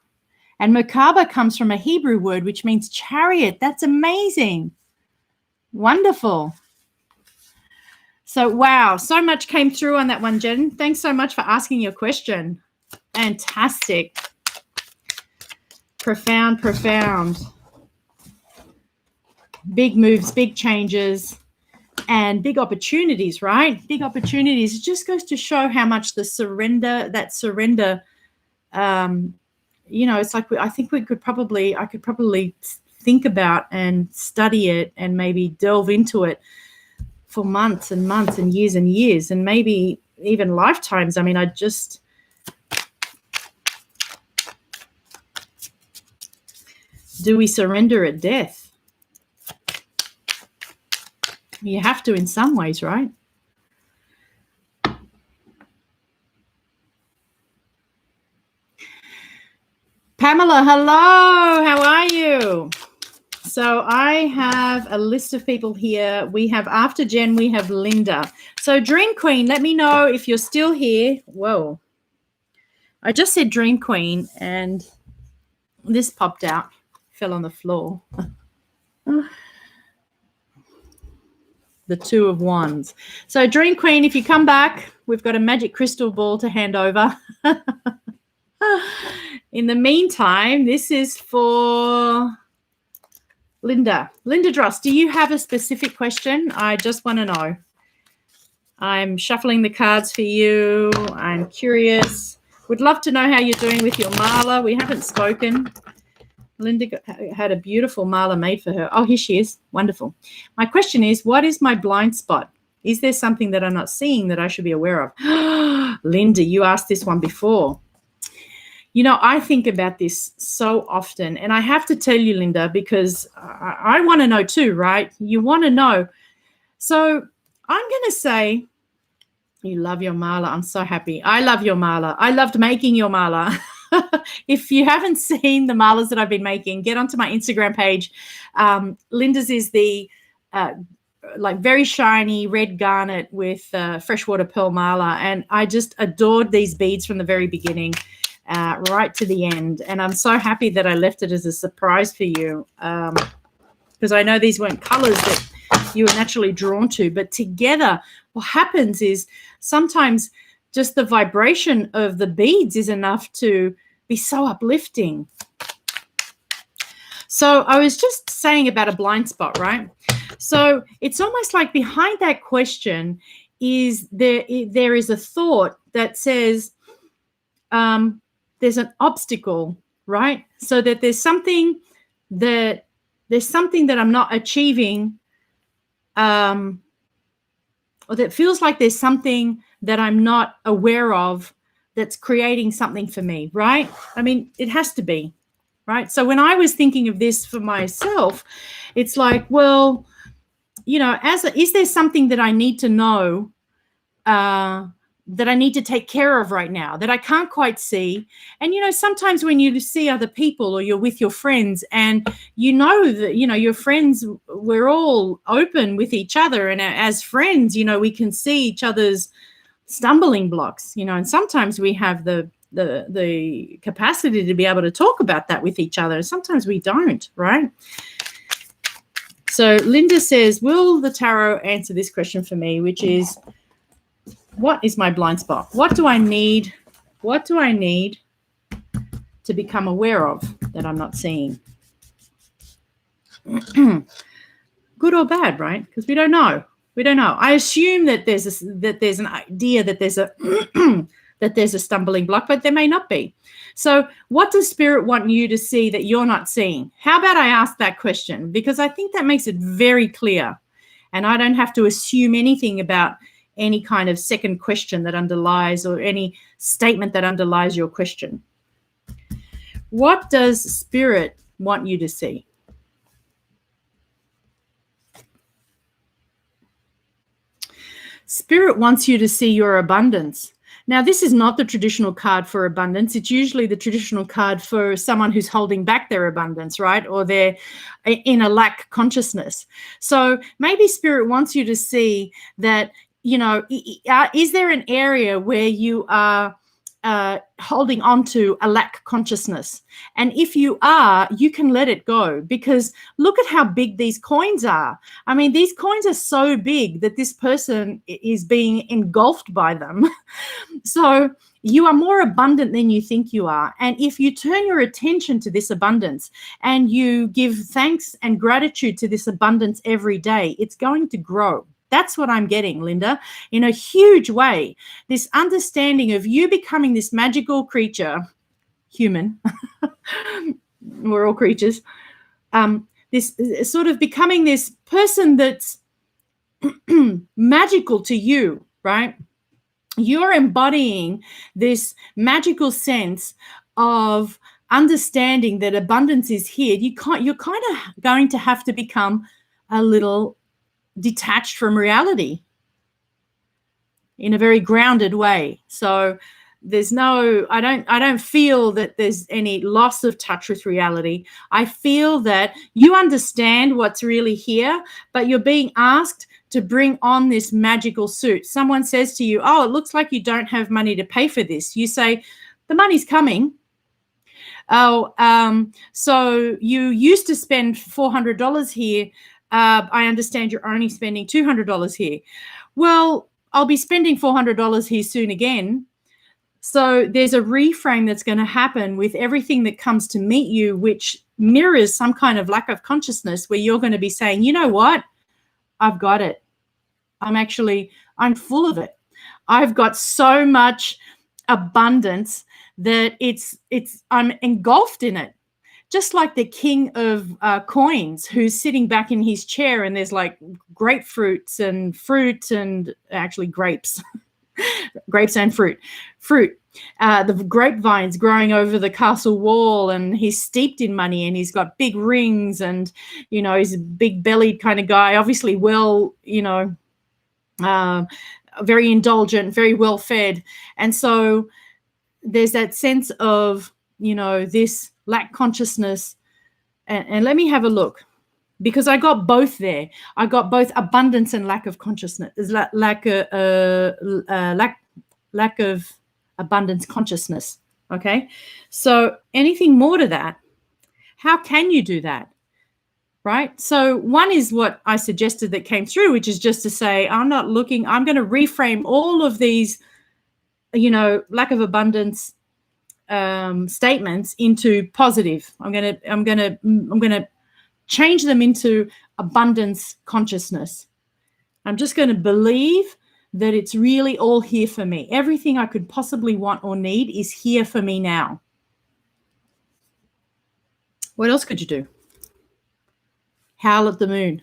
And Merkaba comes from a Hebrew word, which means chariot. That's amazing. Wonderful. So, wow, so much came through on that one, Jen. Thanks so much for asking your question. Fantastic. Profound. Big moves, big changes, and big opportunities, right? Big opportunities. It just goes to show how much the surrender, it's like I could probably think about and study it and maybe delve into it for months and months and years and maybe even lifetimes. I mean, do we surrender at death? You have to in some ways, right? Pamela, hello. How are you? So I have a list of people here. We have, after Jen, we have Linda. So Dream Queen, let me know if you're still here. Whoa. I just said Dream Queen and this popped out, fell on the floor. The Two of Wands. So Dream Queen, if you come back, we've got a magic crystal ball to hand over. In the meantime, this is for Linda. Linda Dross, do you have a specific question? I just want to know. I'm shuffling the cards for you. I'm curious. Would love to know how you're doing with your mala. We haven't spoken. Linda had a beautiful mala made for her. Oh, here she is. Wonderful. My question is, what is my blind spot? Is there something that I'm not seeing that I should be aware of? Linda, you asked this one before. I think about this so often, and I have to tell you, Linda, because I want to know too, right? You want to know. So I'm going to say You love your mala. I'm so happy. I love your mala. I loved making your mala. If you haven't seen the malas that I've been making, get onto my Instagram page. Linda's is the like very shiny red garnet with freshwater pearl mala, and I just adored these beads from the very beginning right to the end. And I'm so happy that I left it as a surprise for you, because I know these weren't colors that you were naturally drawn to, but together what happens is sometimes just the vibration of the beads is enough to be so uplifting. So I was just saying about a blind spot, right? So it's almost like behind that question is there is a thought that says there's an obstacle, right? So that there's something that I'm not achieving, or that feels like there's something that I'm not aware of that's creating something for me, right? I mean, it has to be, right? So when I was thinking of this for myself, it's like, well, you know, is there something that I need to know, that I need to take care of right now that I can't quite see? And, you know, sometimes when you see other people or you're with your friends and you know that, you know, your friends, we're all open with each other. And as friends, you know, we can see each other's stumbling blocks, you know, and sometimes we have the capacity to be able to talk about that with each other. Sometimes we don't, right? So Linda says, will the tarot answer this question for me, which is, what is my blind spot? What do I need? What do I need to become aware of that I'm not seeing? Good or bad, right? Because we don't know. We don't know. I assume that there's an idea that there's a that there's a stumbling block, but there may not be. So what does Spirit want you to see that you're not seeing? How about I ask that question? Because I think that makes it very clear, and I don't have to assume anything about any kind of second question that underlies, or any statement that underlies your question. What does Spirit want you to see? Spirit wants you to see your abundance. Now, this is not the traditional card for abundance. It's usually the traditional card for someone who's holding back their abundance, right? Or they're in a lack consciousness. So maybe Spirit wants you to see that, you know, is there an area where you are holding on to a lack consciousness? And if you are, you can let it go, because look at how big these coins are. I mean, these coins are so big that this person is being engulfed by them. So you are more abundant than you think you are. And if you turn your attention to this abundance and you give thanks and gratitude to this abundance every day, it's going to grow. That's what I'm getting, Linda, in a huge way. This understanding of you becoming this magical creature, human, we're all creatures, this sort of becoming this person that's magical to you, right? You're embodying this magical sense of understanding that abundance is here. You're kind of going to have to become a little detached from reality in a very grounded way. So there's no, I don't feel that there's any loss of touch with reality. I feel that you understand what's really here, but you're being asked to bring on this magical suit. Someone says to you, oh, it looks like you don't have money to pay for this. You say, the money's coming. Oh, so you used to spend $400 here. I understand you're only spending $200 here. Well, I'll be spending $400 here soon again. So there's a reframe that's going to happen with everything that comes to meet you, which mirrors some kind of lack of consciousness, where you're going to be saying, you know what? I've got it. I'm full of it. I've got so much abundance that I'm engulfed in it. Just like the king of coins, who's sitting back in his chair, and there's like grapefruits and fruit, and actually grapes, grapes and fruit. The grapevines growing over the castle wall, and he's steeped in money, and he's got big rings, and, you know, he's a big bellied kind of guy, obviously well, you know, very indulgent, very well fed. And so there's that sense of, this lack consciousness. And let me have a look, because I got both there. I got both abundance and lack of consciousness, lack of abundance consciousness. Okay. So anything more to that, how can you do that? Right. So one is what I suggested that came through, which is just to say, I'm going to reframe all of these, lack of abundance statements into positive. I'm going to change them into abundance consciousness. I'm just going to believe that it's really all here for me. Everything I could possibly want or need is here for me now. What else could you do? Howl at the moon.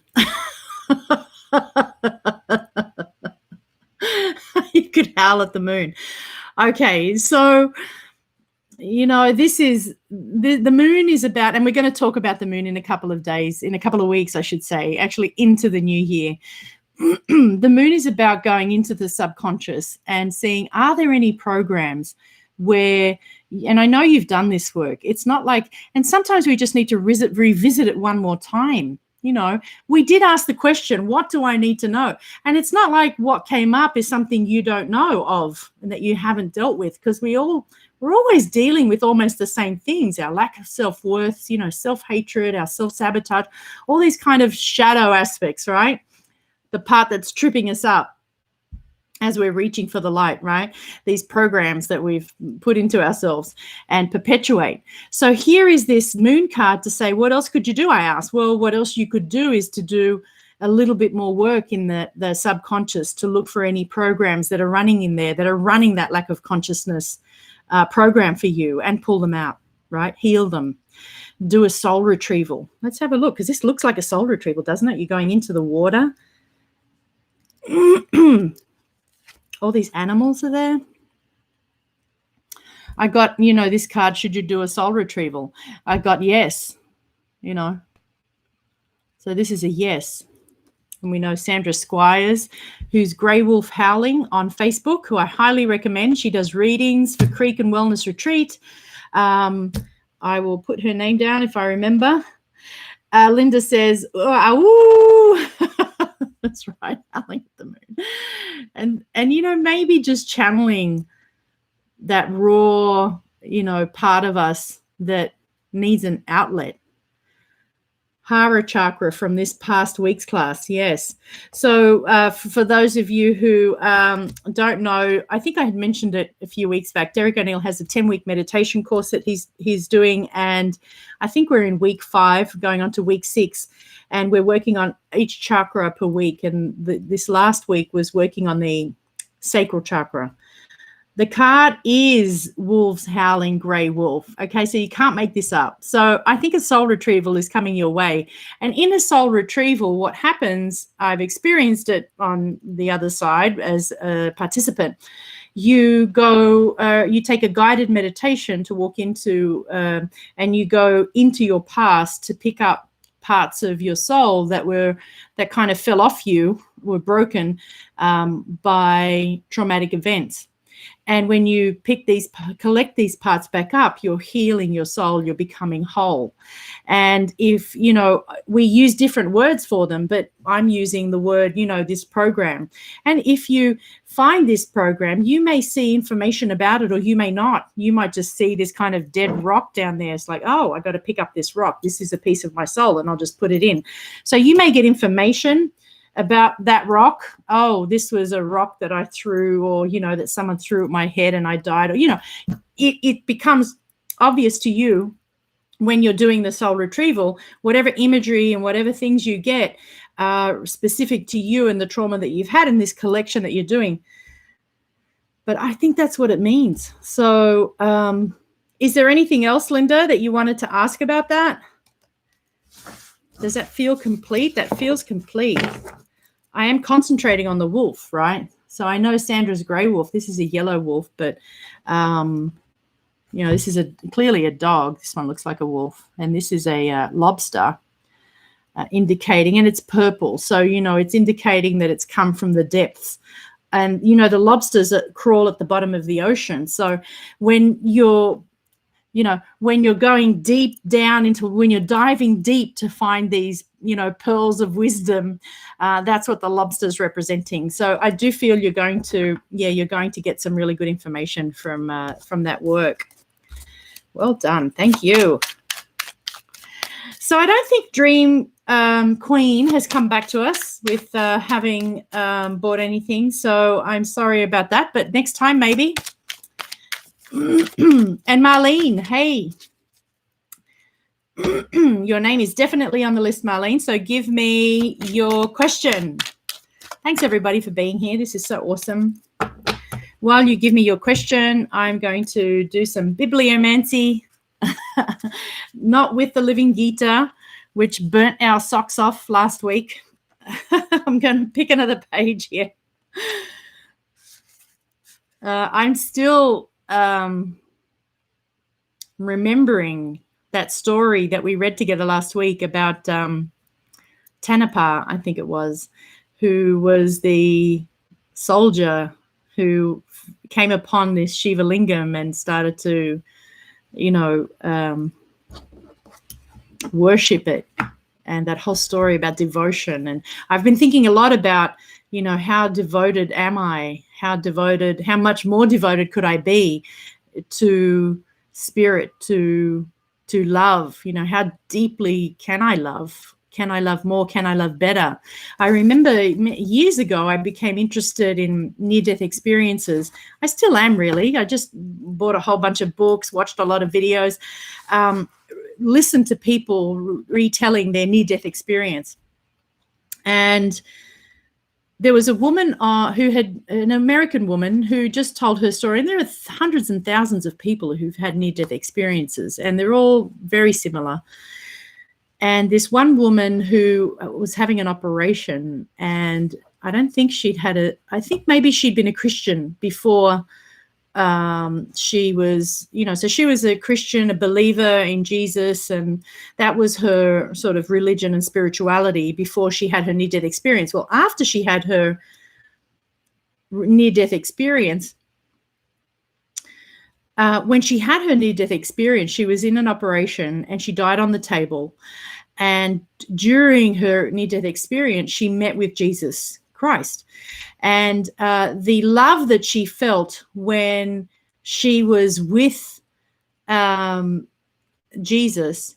You could howl at the moon. Okay, so, this is, the moon is about, and we're going to talk about the moon in a couple of weeks, I should say, actually into the new year. The moon is about going into the subconscious and seeing, are there any programs where, and I know you've done this work, it's not like, and sometimes we just need to revisit it one more time. We did ask the question, what do I need to know? And it's not like what came up is something you don't know of and that you haven't dealt with, because we're always dealing with almost the same things, our lack of self-worth, self-hatred, our self-sabotage, all these kind of shadow aspects, right? The part that's tripping us up as we're reaching for the light, right? These programs that we've put into ourselves and perpetuate. So here is this moon card to say, what else could you do? I asked. Well, what else you could do is to do a little bit more work in the subconscious, to look for any programs that are running in there, that are running that lack of consciousness program for you, and pull them out, right? Heal them. Do a soul retrieval. Let's have a look, because this looks like a soul retrieval, doesn't it? You're going into the water. All these animals are there. I got, this card, should you do a soul retrieval? I got yes, So this is a yes. And we know Sandra Squires, who's Grey Wolf Howling on Facebook, who I highly recommend. She does readings for Creek and Wellness Retreat. I will put her name down if I remember. Linda says, ooh. That's right, howling at the moon. And maybe just channeling that raw, part of us that needs an outlet. Hara chakra from this past week's class, yes. So for those of you who don't know, I think I had mentioned it a few weeks back, Derek O'Neill has a 10-week meditation course that he's doing, and I think we're in week 5, going on to week 6, and we're working on each chakra per week, and this last week was working on the sacral chakra. The card is Wolves Howling Grey Wolf. Okay, so you can't make this up. So I think a soul retrieval is coming your way. And in a soul retrieval, what happens, I've experienced it on the other side as a participant. You go, you take a guided meditation to walk into, and you go into your past to pick up parts of your soul that kind of fell off you, were broken by traumatic events. And when you collect these parts back up, you're healing your soul, you're becoming whole. And if, we use different words for them, but I'm using the word, this program. And if you find this program, you may see information about it, or you may not. You might just see this kind of dead rock down there. It's like, oh, I got to pick up this rock. This is a piece of my soul, and I'll just put it in. So you may get information about that rock. Oh, this was a rock that I threw, or, that someone threw at my head and I died, or, it becomes obvious to you when you're doing the soul retrieval, whatever imagery and whatever things you get are specific to you and the trauma that you've had in this collection that you're doing. But I think that's what it means. So is there anything else, Linda, that you wanted to ask about that? Does that feel complete? That feels complete. I am concentrating on the wolf, right? So I know Sandra's grey wolf. This is a yellow wolf, but, this is clearly a dog. This one looks like a wolf. And this is a lobster, indicating, and it's purple. So, it's indicating that it's come from the depths and the lobsters that crawl at the bottom of the ocean. So when you're going deep down into, when you're diving deep to find these pearls of wisdom, that's what the lobster's representing. So I do feel you're going to get some really good information from that work. Well done, thank you. So I don't think Dream Queen has come back to us with having bought anything, so I'm sorry about that, but next time maybe. And Marlene, hey. Your name is definitely on the list, Marlene, so give me your question. Thanks, everybody, for being here. This is so awesome. While you give me your question, I'm going to do some bibliomancy, not with the Living Gita, which burnt our socks off last week. I'm going to pick another page here. I'm still remembering that story that we read together last week about Dhammapada, I think it was, who was the soldier who came upon this Shiva Lingam and started to, worship it, and that whole story about devotion. And I've been thinking a lot about, how devoted am I? How much more devoted could I be to spirit, to love? How deeply can I love? Can I love more? Can I love better? I remember years ago I became interested in near-death experiences. I still am, really. I just bought a whole bunch of books, watched a lot of videos, listened to people retelling their near-death experience. And there was a woman an American woman who just told her story, and there are hundreds and thousands of people who've had near-death experiences, and they're all very similar. And this one woman who was having an operation, and I don't think I think maybe she'd been a Christian before she was, so she was a Christian, a believer in Jesus, and that was her sort of religion and spirituality before she had her near-death experience. Well, after she had her near-death experience, when she had her near-death experience, she was in an operation and she died on the table. And during her near-death experience, she met with Jesus Christ. And the love that she felt when she was with Jesus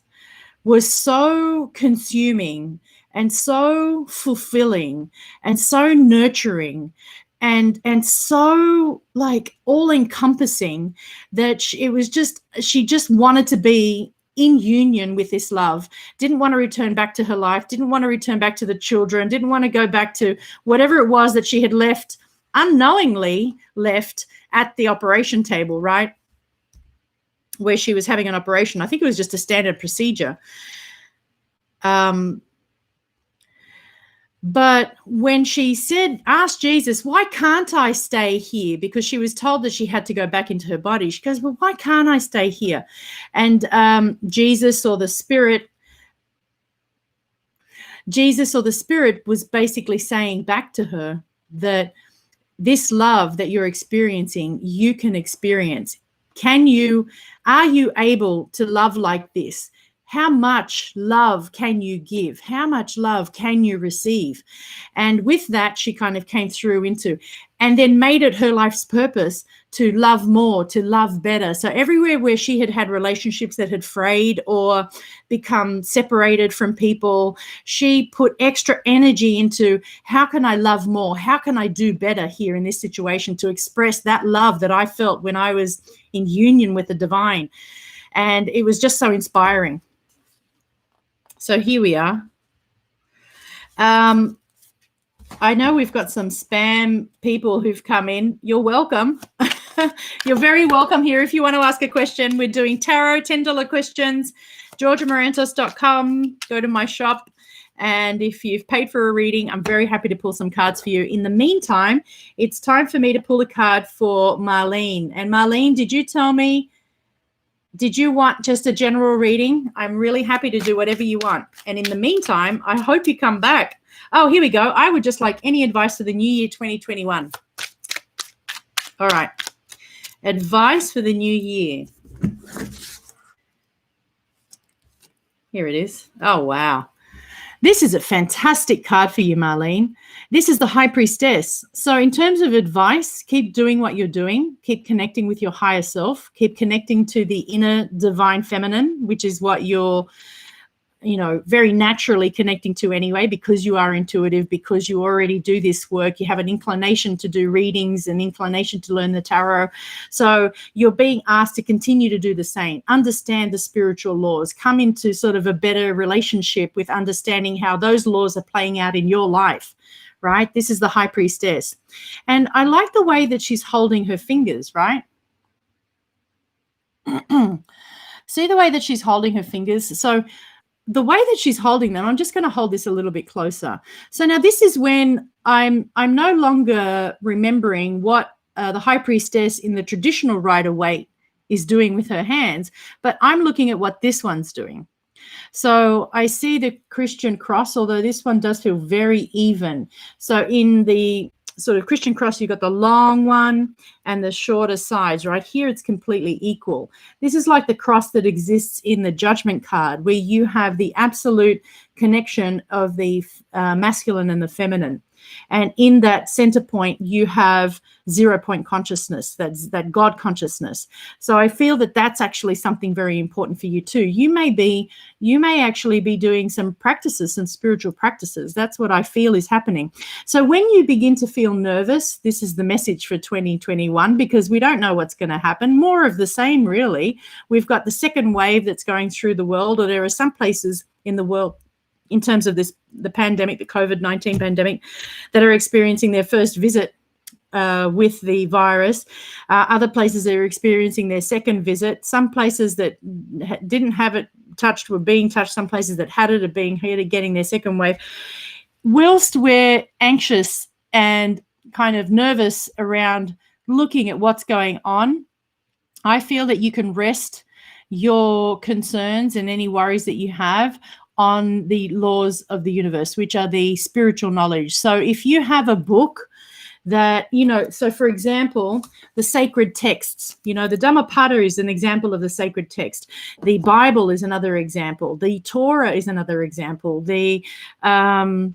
was so consuming and so fulfilling and so nurturing and so like all encompassing that she just wanted to be in union with this love, didn't want to return back to her life, didn't want to return back to the children, didn't want to go back to whatever it was that she had unknowingly left at the operation table, right? Where she was having an operation. I think it was just a standard procedure. But when she asked Jesus, why can't I stay here? Because she was told that she had to go back into her body. She goes, well, why can't I stay here? And Jesus or the Spirit was basically saying back to her that this love that you're experiencing, you can experience. Are you able to love like this? How much love can you give? How much love can you receive? And with that, she kind of came through and then made it her life's purpose to love more, to love better. So everywhere where she had relationships that had frayed or become separated from people, she put extra energy into how can I love more? How can I do better here in this situation to express that love that I felt when I was in union with the divine? And it was just so inspiring. So here we are. I know we've got some spam people who've come in. You're welcome. You're very welcome here. If you want to ask a question, we're doing tarot, $10 questions, georgiamarantos.com. Go to my shop. And if you've paid for a reading, I'm very happy to pull some cards for you. In the meantime, it's time for me to pull a card for Marlene. And Marlene, did you tell me, did you want just a general reading? I'm really happy to do whatever you want. And in the meantime, I hope you come back. Oh, here we go. I would just like any advice for the new year 2021. All right. Advice for the new year. Here it is. Oh, wow. This is a fantastic card for you, Marlene. This is the High Priestess. So in terms of advice, keep doing what you're doing. Keep connecting with your higher self. Keep connecting to the inner divine feminine, which is what you're, very naturally connecting to anyway, because you are intuitive, because you already do this work. You have an inclination to do readings, an inclination to learn the tarot. So you're being asked to continue to do the same. Understand the spiritual laws. Come into sort of a better relationship with understanding how those laws are playing out in your life, right? This is the High Priestess. And I like the way that she's holding her fingers, right? See the way that she's holding her fingers? So the way that she's holding them, I'm just going to hold this a little bit closer. So now this is when I'm no longer remembering what the High Priestess in the traditional Rider-Waite is doing with her hands, but I'm looking at what this one's doing. So I see the Christian cross, although this one does feel very even. So in the sort of Christian cross, you've got the long one and the shorter sides. Right here, it's completely equal. This is like the cross that exists in the Judgment card, where you have the absolute connection of the masculine and the feminine. And in that center point, you have 0 point consciousness, that's that God consciousness. So I feel that that's actually something very important for you too. You may actually be doing some practices, some spiritual practices. That's what I feel is happening. So when you begin to feel nervous, this is the message for 2021, because we don't know what's going to happen. More of the same, really. We've got the second wave that's going through the world, or there are some places in the world, in terms of the pandemic, the COVID-19 pandemic, that are experiencing their first visit with the virus. Other places that are experiencing their second visit. Some places that didn't have it touched were being touched. Some places that had it are being hit, are getting their second wave. Whilst we're anxious and kind of nervous around looking at what's going on, I feel that you can rest your concerns and any worries that you have on the laws of the universe, which are the spiritual knowledge. So if you have a book that, so for example, the sacred texts, the Dhammapada is an example of the sacred text. The Bible is another example. The Torah is another example. The Quran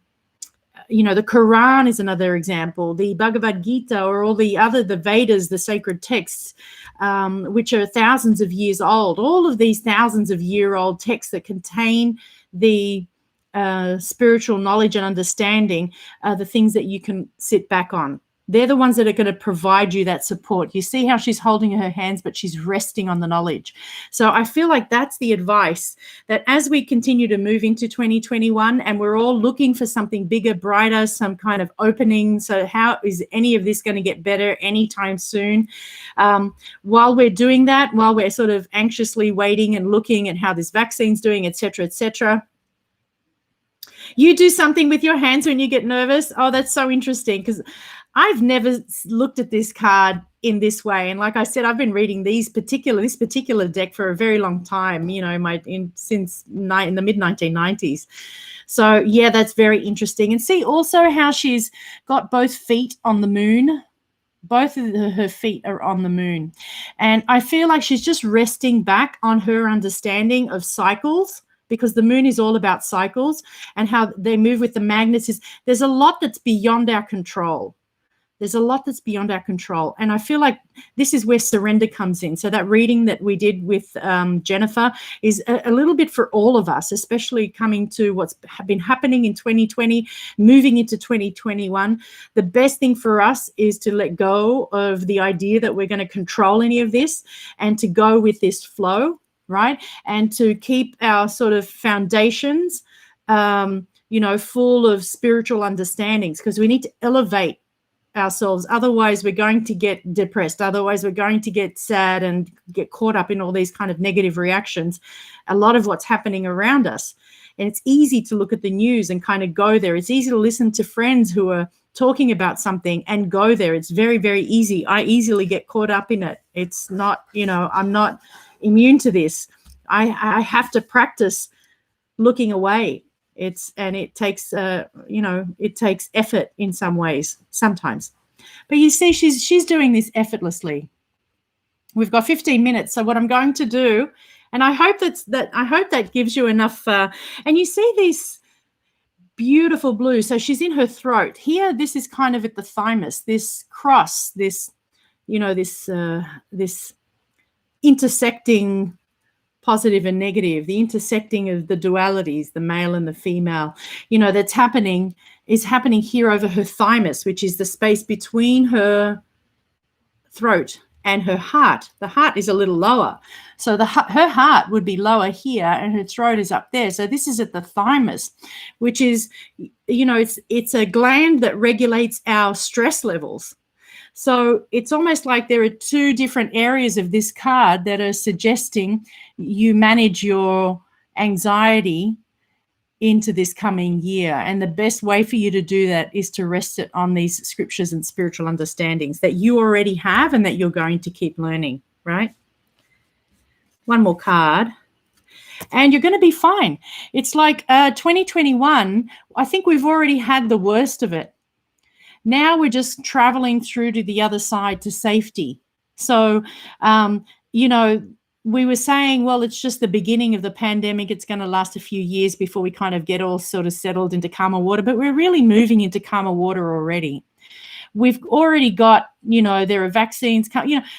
is another example. The Bhagavad Gita, or the Vedas, the sacred texts, which are thousands of years old. All of these thousands of year old texts that contain the spiritual knowledge and understanding are the things that you can sit back on. They're the ones that are going to provide you that support. You see how she's holding her hands, but she's resting on the knowledge. So I feel like that's the advice, that as we continue to move into 2021 and we're all looking for something bigger, brighter, some kind of opening. So how is any of this going to get better anytime soon? While we're doing that, while we're sort of anxiously waiting and looking at how this vaccine's doing, et cetera, you do something with your hands when you get nervous. Oh, that's so interesting, because I've never looked at this card in this way. And like I said, I've been reading this particular deck for a very long time, since in the mid-1990s. So yeah, that's very interesting. And see also how she's got both feet on the moon. Both of her feet are on the moon. And I feel like she's just resting back on her understanding of cycles, because the moon is all about cycles and how they move with the magnets. There's a lot that's beyond our control. And I feel like this is where surrender comes in. So that reading that we did with Jennifer is a little bit for all of us, especially coming to what's been happening in 2020, moving into 2021. The best thing for us is to let go of the idea that we're going to control any of this, and to go with this flow, right? And to keep our sort of foundations, full of spiritual understandings, because we need to elevate ourselves. Otherwise, we're going to get depressed. Otherwise, we're going to get sad and get caught up in all these kind of negative reactions. A lot of what's happening around us. And it's easy to look at the news and kind of go there. It's easy to listen to friends who are talking about something and go there. It's very, very easy. I easily get caught up in it. It's not, I'm not immune to this. I have to practice looking away. It takes effort in some ways, sometimes. But you see, she's doing this effortlessly. We've got 15 minutes. So what I'm going to do, and I hope that gives you enough. And you see these beautiful blue. So she's in her throat here. This is kind of at the thymus. This cross. This, this intersecting positive and negative. The intersecting of the dualities, the male and the female. That's happening here over her thymus, which is the space between her throat and her heart. The heart is a little lower. So her heart would be lower here and her throat is up there. So this is at the thymus, which is, it's a gland that regulates our stress levels. So it's almost like there are two different areas of this card that are suggesting you manage your anxiety into this coming year. And the best way for you to do that is to rest it on these scriptures and spiritual understandings that you already have and that you're going to keep learning, right? One more card. And you're going to be fine. It's like 2021, I think we've already had the worst of it. Now we're just traveling through to the other side to safety. So, we were saying, well, it's just the beginning of the pandemic. It's going to last a few years before we kind of get all sort of settled into calmer water. But we're really moving into calmer water already. We've already got, there are vaccines.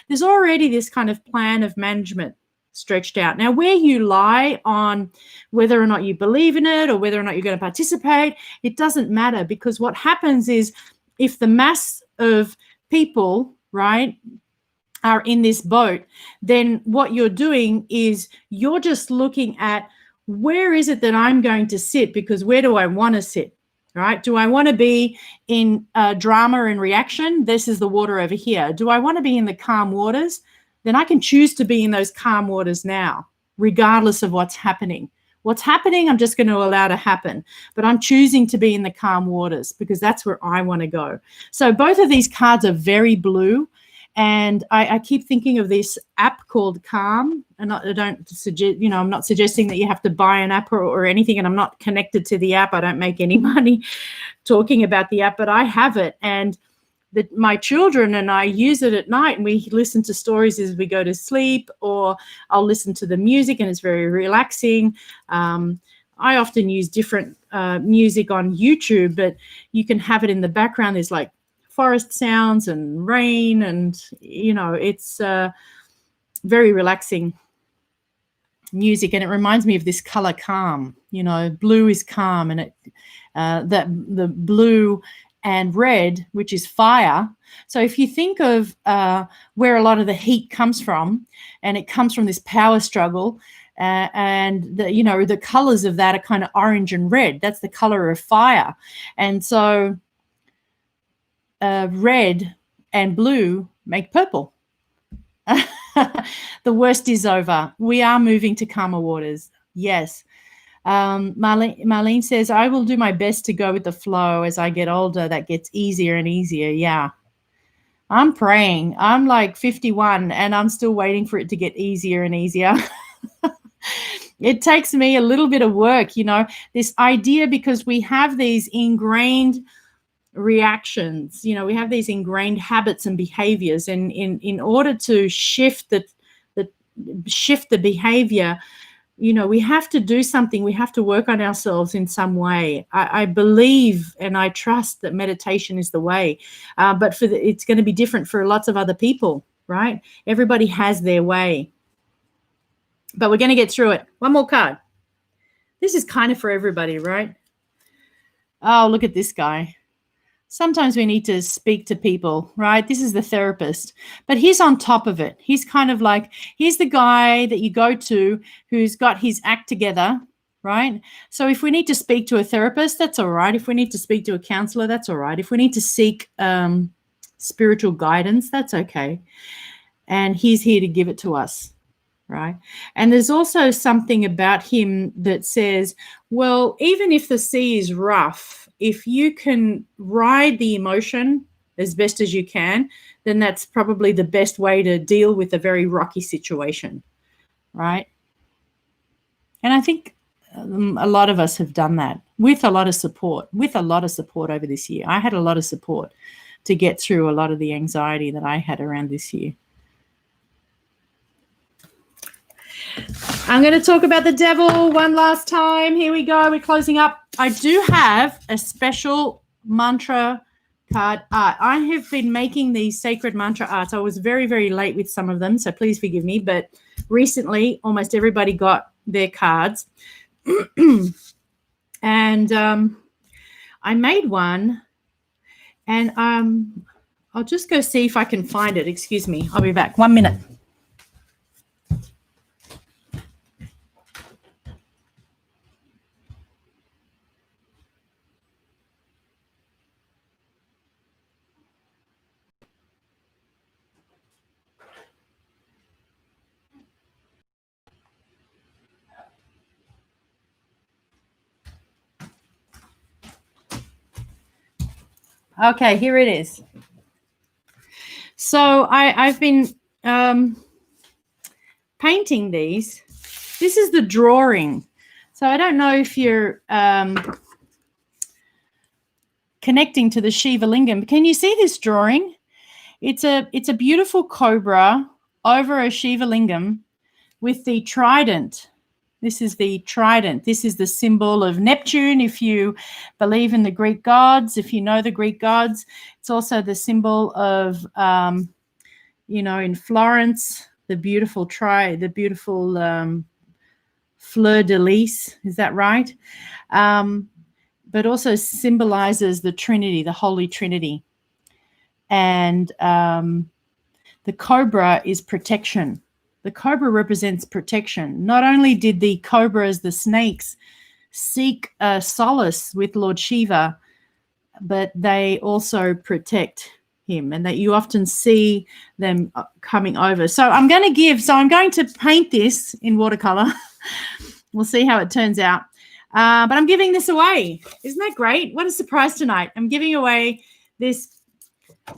There's already this kind of plan of management stretched out. Now, where you lie on whether or not you believe in it or whether or not you're going to participate, it doesn't matter, because what happens is if the mass of people, right, are in this boat, then what you're doing is you're just looking at where is it that I'm going to sit, because where do I want to sit, right? Do I want to be in drama and reaction? This is the water over here. Do I want to be in the calm waters? Then I can choose to be in those calm waters now, regardless of what's happening. What's happening, I'm just going to allow to happen. But I'm choosing to be in the calm waters because that's where I want to go. So both of these cards are very blue. And I keep thinking of this app called Calm. And I don't suggest, I'm not suggesting that you have to buy an app or anything. And I'm not connected to the app. I don't make any money talking about the app, but I have it. And my children and I use it at night, and we listen to stories as we go to sleep, or I'll listen to the music, and it's very relaxing. I often use different music on YouTube, but you can have it in the background. There's like forest sounds and rain, and it's very relaxing music, and it reminds me of this color calm. Blue is calm, and the blue and red, which is fire. So if you think of where a lot of the heat comes from, and it comes from this power struggle, and the colors of that are kind of orange and red. That's the color of fire. And so red and blue make purple. The worst is over. We are moving to calmer waters. Yes. Marlene says, I will do my best to go with the flow. As I get older, that gets easier and easier. Yeah. I'm praying. I'm like 51 and I'm still waiting for it to get easier and easier. It takes me a little bit of work, this idea, because we have these ingrained reactions, we have these ingrained habits and behaviors, and in order to shift the behavior, we have to do something. We have to work on ourselves in some way. I believe and I trust that meditation is the way, but it's going to be different for lots of other people, right? Everybody has their way, but we're going to get through it. One more card. This is kind of for everybody, right? Oh, look at this guy. Sometimes we need to speak to people, right? This is the therapist, but he's on top of it. He's kind of like, he's the guy that you go to who's got his act together, right? So if we need to speak to a therapist, that's all right. If we need to speak to a counselor, that's all right. If we need to seek spiritual guidance, that's okay. And he's here to give it to us, right? And there's also something about him that says, well, even if the sea is rough, if you can ride the emotion as best as you can, then that's probably the best way to deal with a very rocky situation, right? And I think a lot of us have done that with a lot of support over this year. I had a lot of support, to get through a lot of the anxiety that I had around this year. I'm going to talk about the devil one last time. Here we go. We're closing up. I do have a special mantra card art. I have been making these sacred mantra arts. I was very, very late with some of them, so please forgive me. But recently, almost everybody got their cards. And I made one. And I'll just go see if I can find it. Excuse me. I'll be back. 1 minute. Okay, here it is. So I've been painting these. This is the drawing. So I don't know if you're connecting to the Shiva Lingam. Can you see this drawing? It's a beautiful cobra over a Shiva Lingam with the trident. This is the trident. This is the symbol of Neptune, if you believe in the Greek gods, if you know the Greek gods. It's also the symbol of, in Florence, the beautiful fleur de lis. Is that right? But also symbolizes the Trinity, the Holy Trinity. And the cobra is protection. The cobra represents protection. Not only did the cobras, the snakes, seek solace with Lord Shiva, but they also protect him, and that you often see them coming over. So I'm going to paint this in watercolor. We'll see how it turns out. But I'm giving this away. Isn't that great? What a surprise tonight. I'm giving away this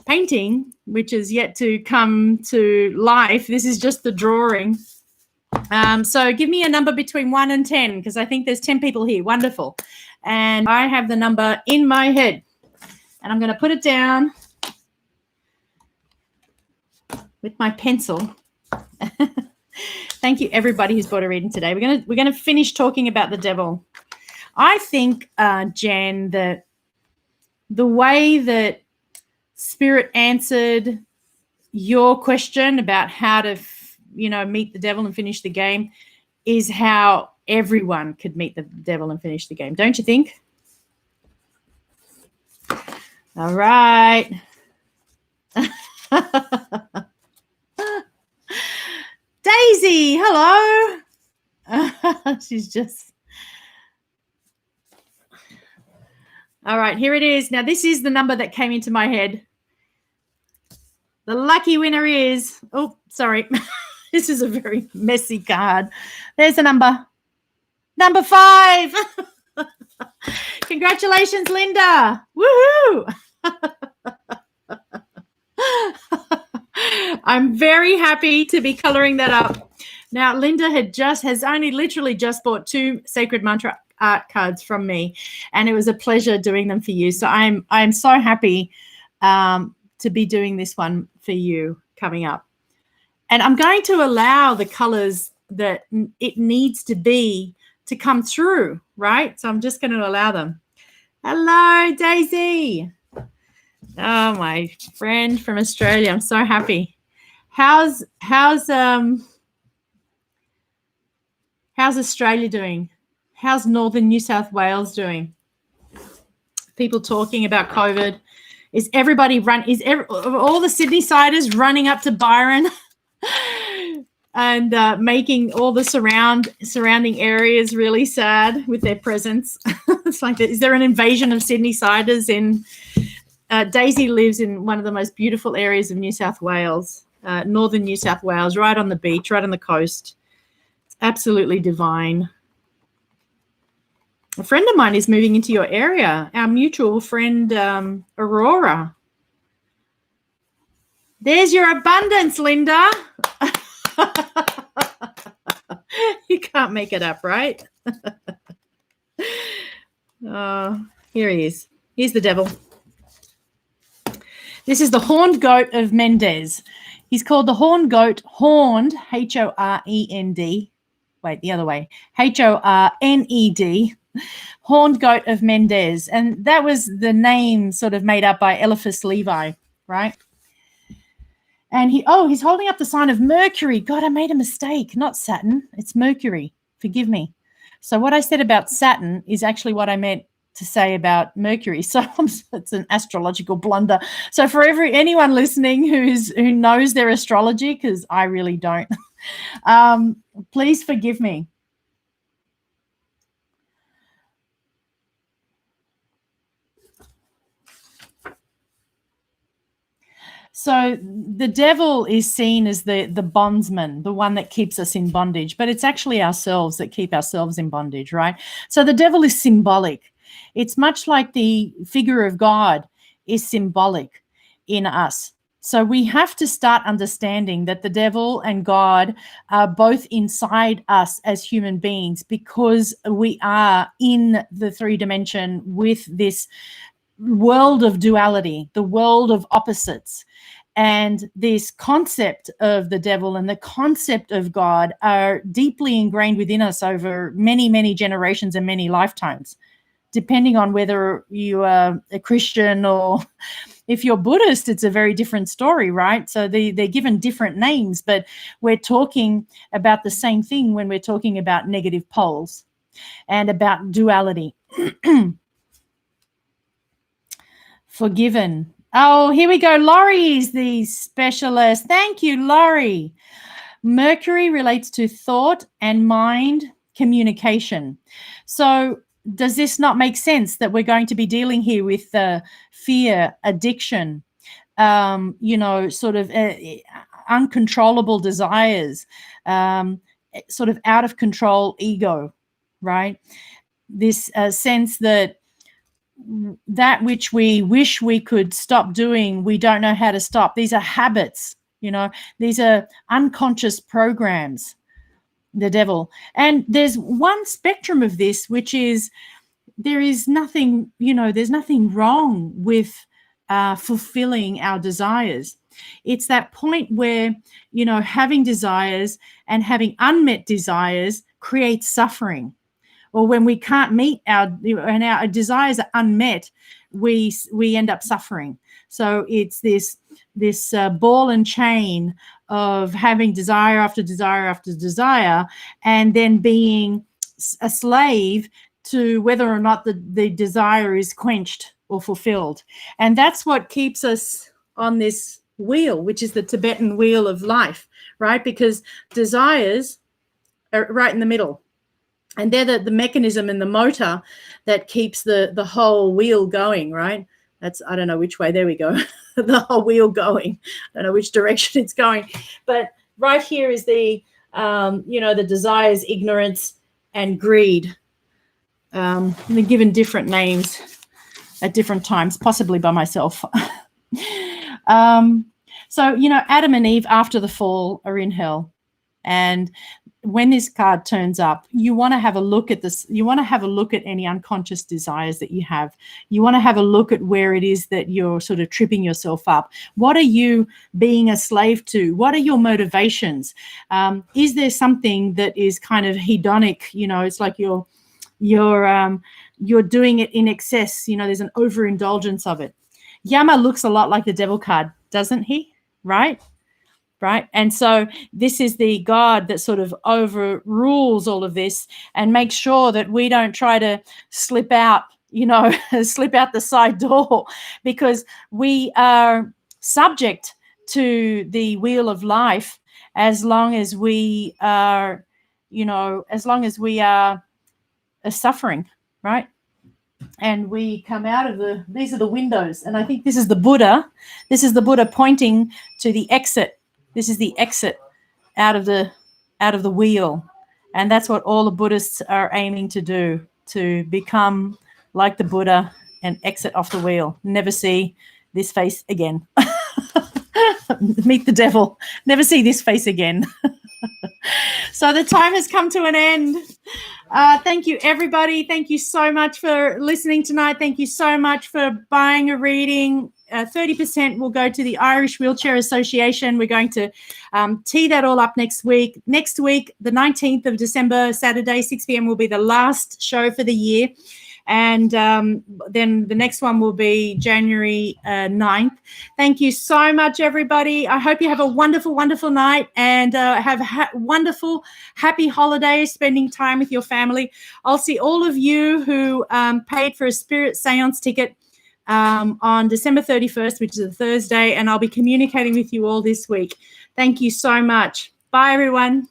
painting, which is yet to come to life. This is just the drawing. So give me a number between 1 and 10, because I think there's 10 people here. Wonderful. And I have the number in my head, and I'm going to put it down with my pencil. Thank you, everybody who's bought a reading today. We're going to finish talking about the devil. I think, Jan, that the way that Spirit answered your question about how to, meet the devil and finish the game is how everyone could meet the devil and finish the game. Don't you think? All right. Daisy, hello. She's just... All right, here it is. Now, this is the number that came into my head. The lucky winner is... Oh, sorry. This is a very messy card. There's the number. Number 5. Congratulations, Linda. Woohoo. I'm very happy to be coloring that up. Now, Linda has only literally just bought 2 Sacred Mantra art cards from me, and it was a pleasure doing them for you. So I'm so happy to be doing this one for you coming up. And I'm going to allow the colors that it needs to be to come through, right? So I'm just going to allow them. Hello, Daisy. Oh, my friend from Australia. I'm so happy. How's Australia doing? How's northern New South Wales doing? People talking about COVID. Is everybody all the Sydney-siders running up to Byron and making all the surrounding areas really sad with their presence? It's like, is there an invasion of Sydney-siders in... Daisy lives in one of the most beautiful areas of New South Wales, northern New South Wales, right on the beach, right on the coast. It's absolutely divine. A friend of mine is moving into your area, our mutual friend, Aurora. There's your abundance, Linda. You can't make it up, right? Oh, here he is. Here's the devil. This is the horned goat of Mendez. He's called the horned goat, horned, H-O-R-E-N-D. Wait, the other way, H-O-R-N-E-D, horned goat of Mendez. And that was the name sort of made up by Eliphas Levi, right? And he's holding up the sign of Mercury. God, I made a mistake, not Saturn. It's Mercury. Forgive me. So what I said about Saturn is actually what I meant to say about Mercury. So it's an astrological blunder. So for anyone listening who knows their astrology, because I really don't, please forgive me. So the devil is seen as the bondsman, the one that keeps us in bondage, but it's actually ourselves that keep ourselves in bondage, right? So the devil is symbolic. It's much like the figure of God is symbolic in us. So we have to start understanding that the devil and God are both inside us as human beings, because we are in the 3D with this world of duality, the world of opposites. And this concept of the devil and the concept of God are deeply ingrained within us over many, many generations and many lifetimes, depending on whether you are a Christian or if you're Buddhist, it's a very different story, right? So they're given different names, but we're talking about the same thing when we're talking about negative poles and about duality. Forgiven. Oh, here we go. Laurie is the specialist. Thank you, Laurie. Mercury relates to thought and mind communication. So does this not make sense that we're going to be dealing here with fear, addiction, sort of uncontrollable desires, sort of out of control ego, right? This sense that which we wish we could stop doing, we don't know how to stop. These are habits, these are unconscious programs, the devil. And there's one spectrum of this, which is there's nothing wrong with fulfilling our desires. It's that point where, having desires and having unmet desires creates suffering. Or when we can't meet our desires are unmet, we end up suffering. So it's this ball and chain of having desire after desire after desire, and then being a slave to whether or not the desire is quenched or fulfilled. And that's what keeps us on this wheel, which is the Tibetan wheel of life, right? Because desires are right in the middle. And they're the mechanism and the motor that keeps the whole wheel going, right? I don't know which way, there we go, the whole wheel going. I don't know which direction it's going. But right here is the desires, ignorance, and greed. They're given different names at different times, possibly by myself. So, Adam and Eve after the fall are in hell. And when this card turns up, you want to have a look at this. You want to have a look at any unconscious desires that you have. You want to have a look at where it is that you're sort of tripping yourself up. What are you being a slave to? What are your motivations? Is there something that is kind of hedonic? It's like you're doing it in excess. There's an overindulgence of it. Yama looks a lot like the devil card, doesn't he? Right? And so this is the God that sort of overrules all of this and makes sure that we don't try to slip out, slip out the side door, because we are subject to the wheel of life as long as we are, suffering, right? And we come out of these are the windows. And I think this is the Buddha. This is the Buddha pointing to the exit. This is the exit out of the wheel. And that's what all the Buddhists are aiming to do, to become like the Buddha and exit off the wheel. Never see this face again. Meet the devil. Never see this face again. So the time has come to an end. Thank you, everybody. Thank you so much for listening tonight. Thank you so much for buying a reading. 30% will go to the Irish Wheelchair Association. We're going to tee that all up next week. Next week, the 19th of December, Saturday, 6 p.m. will be the last show for the year. And then the next one will be January 9th. Thank you so much, everybody. I hope you have a wonderful, wonderful night and have wonderful, happy holidays, spending time with your family. I'll see all of you who paid for a Spirit Seance ticket on December 31st, which is a Thursday, and I'll be communicating with you all this week. Thank you so much. Bye, everyone.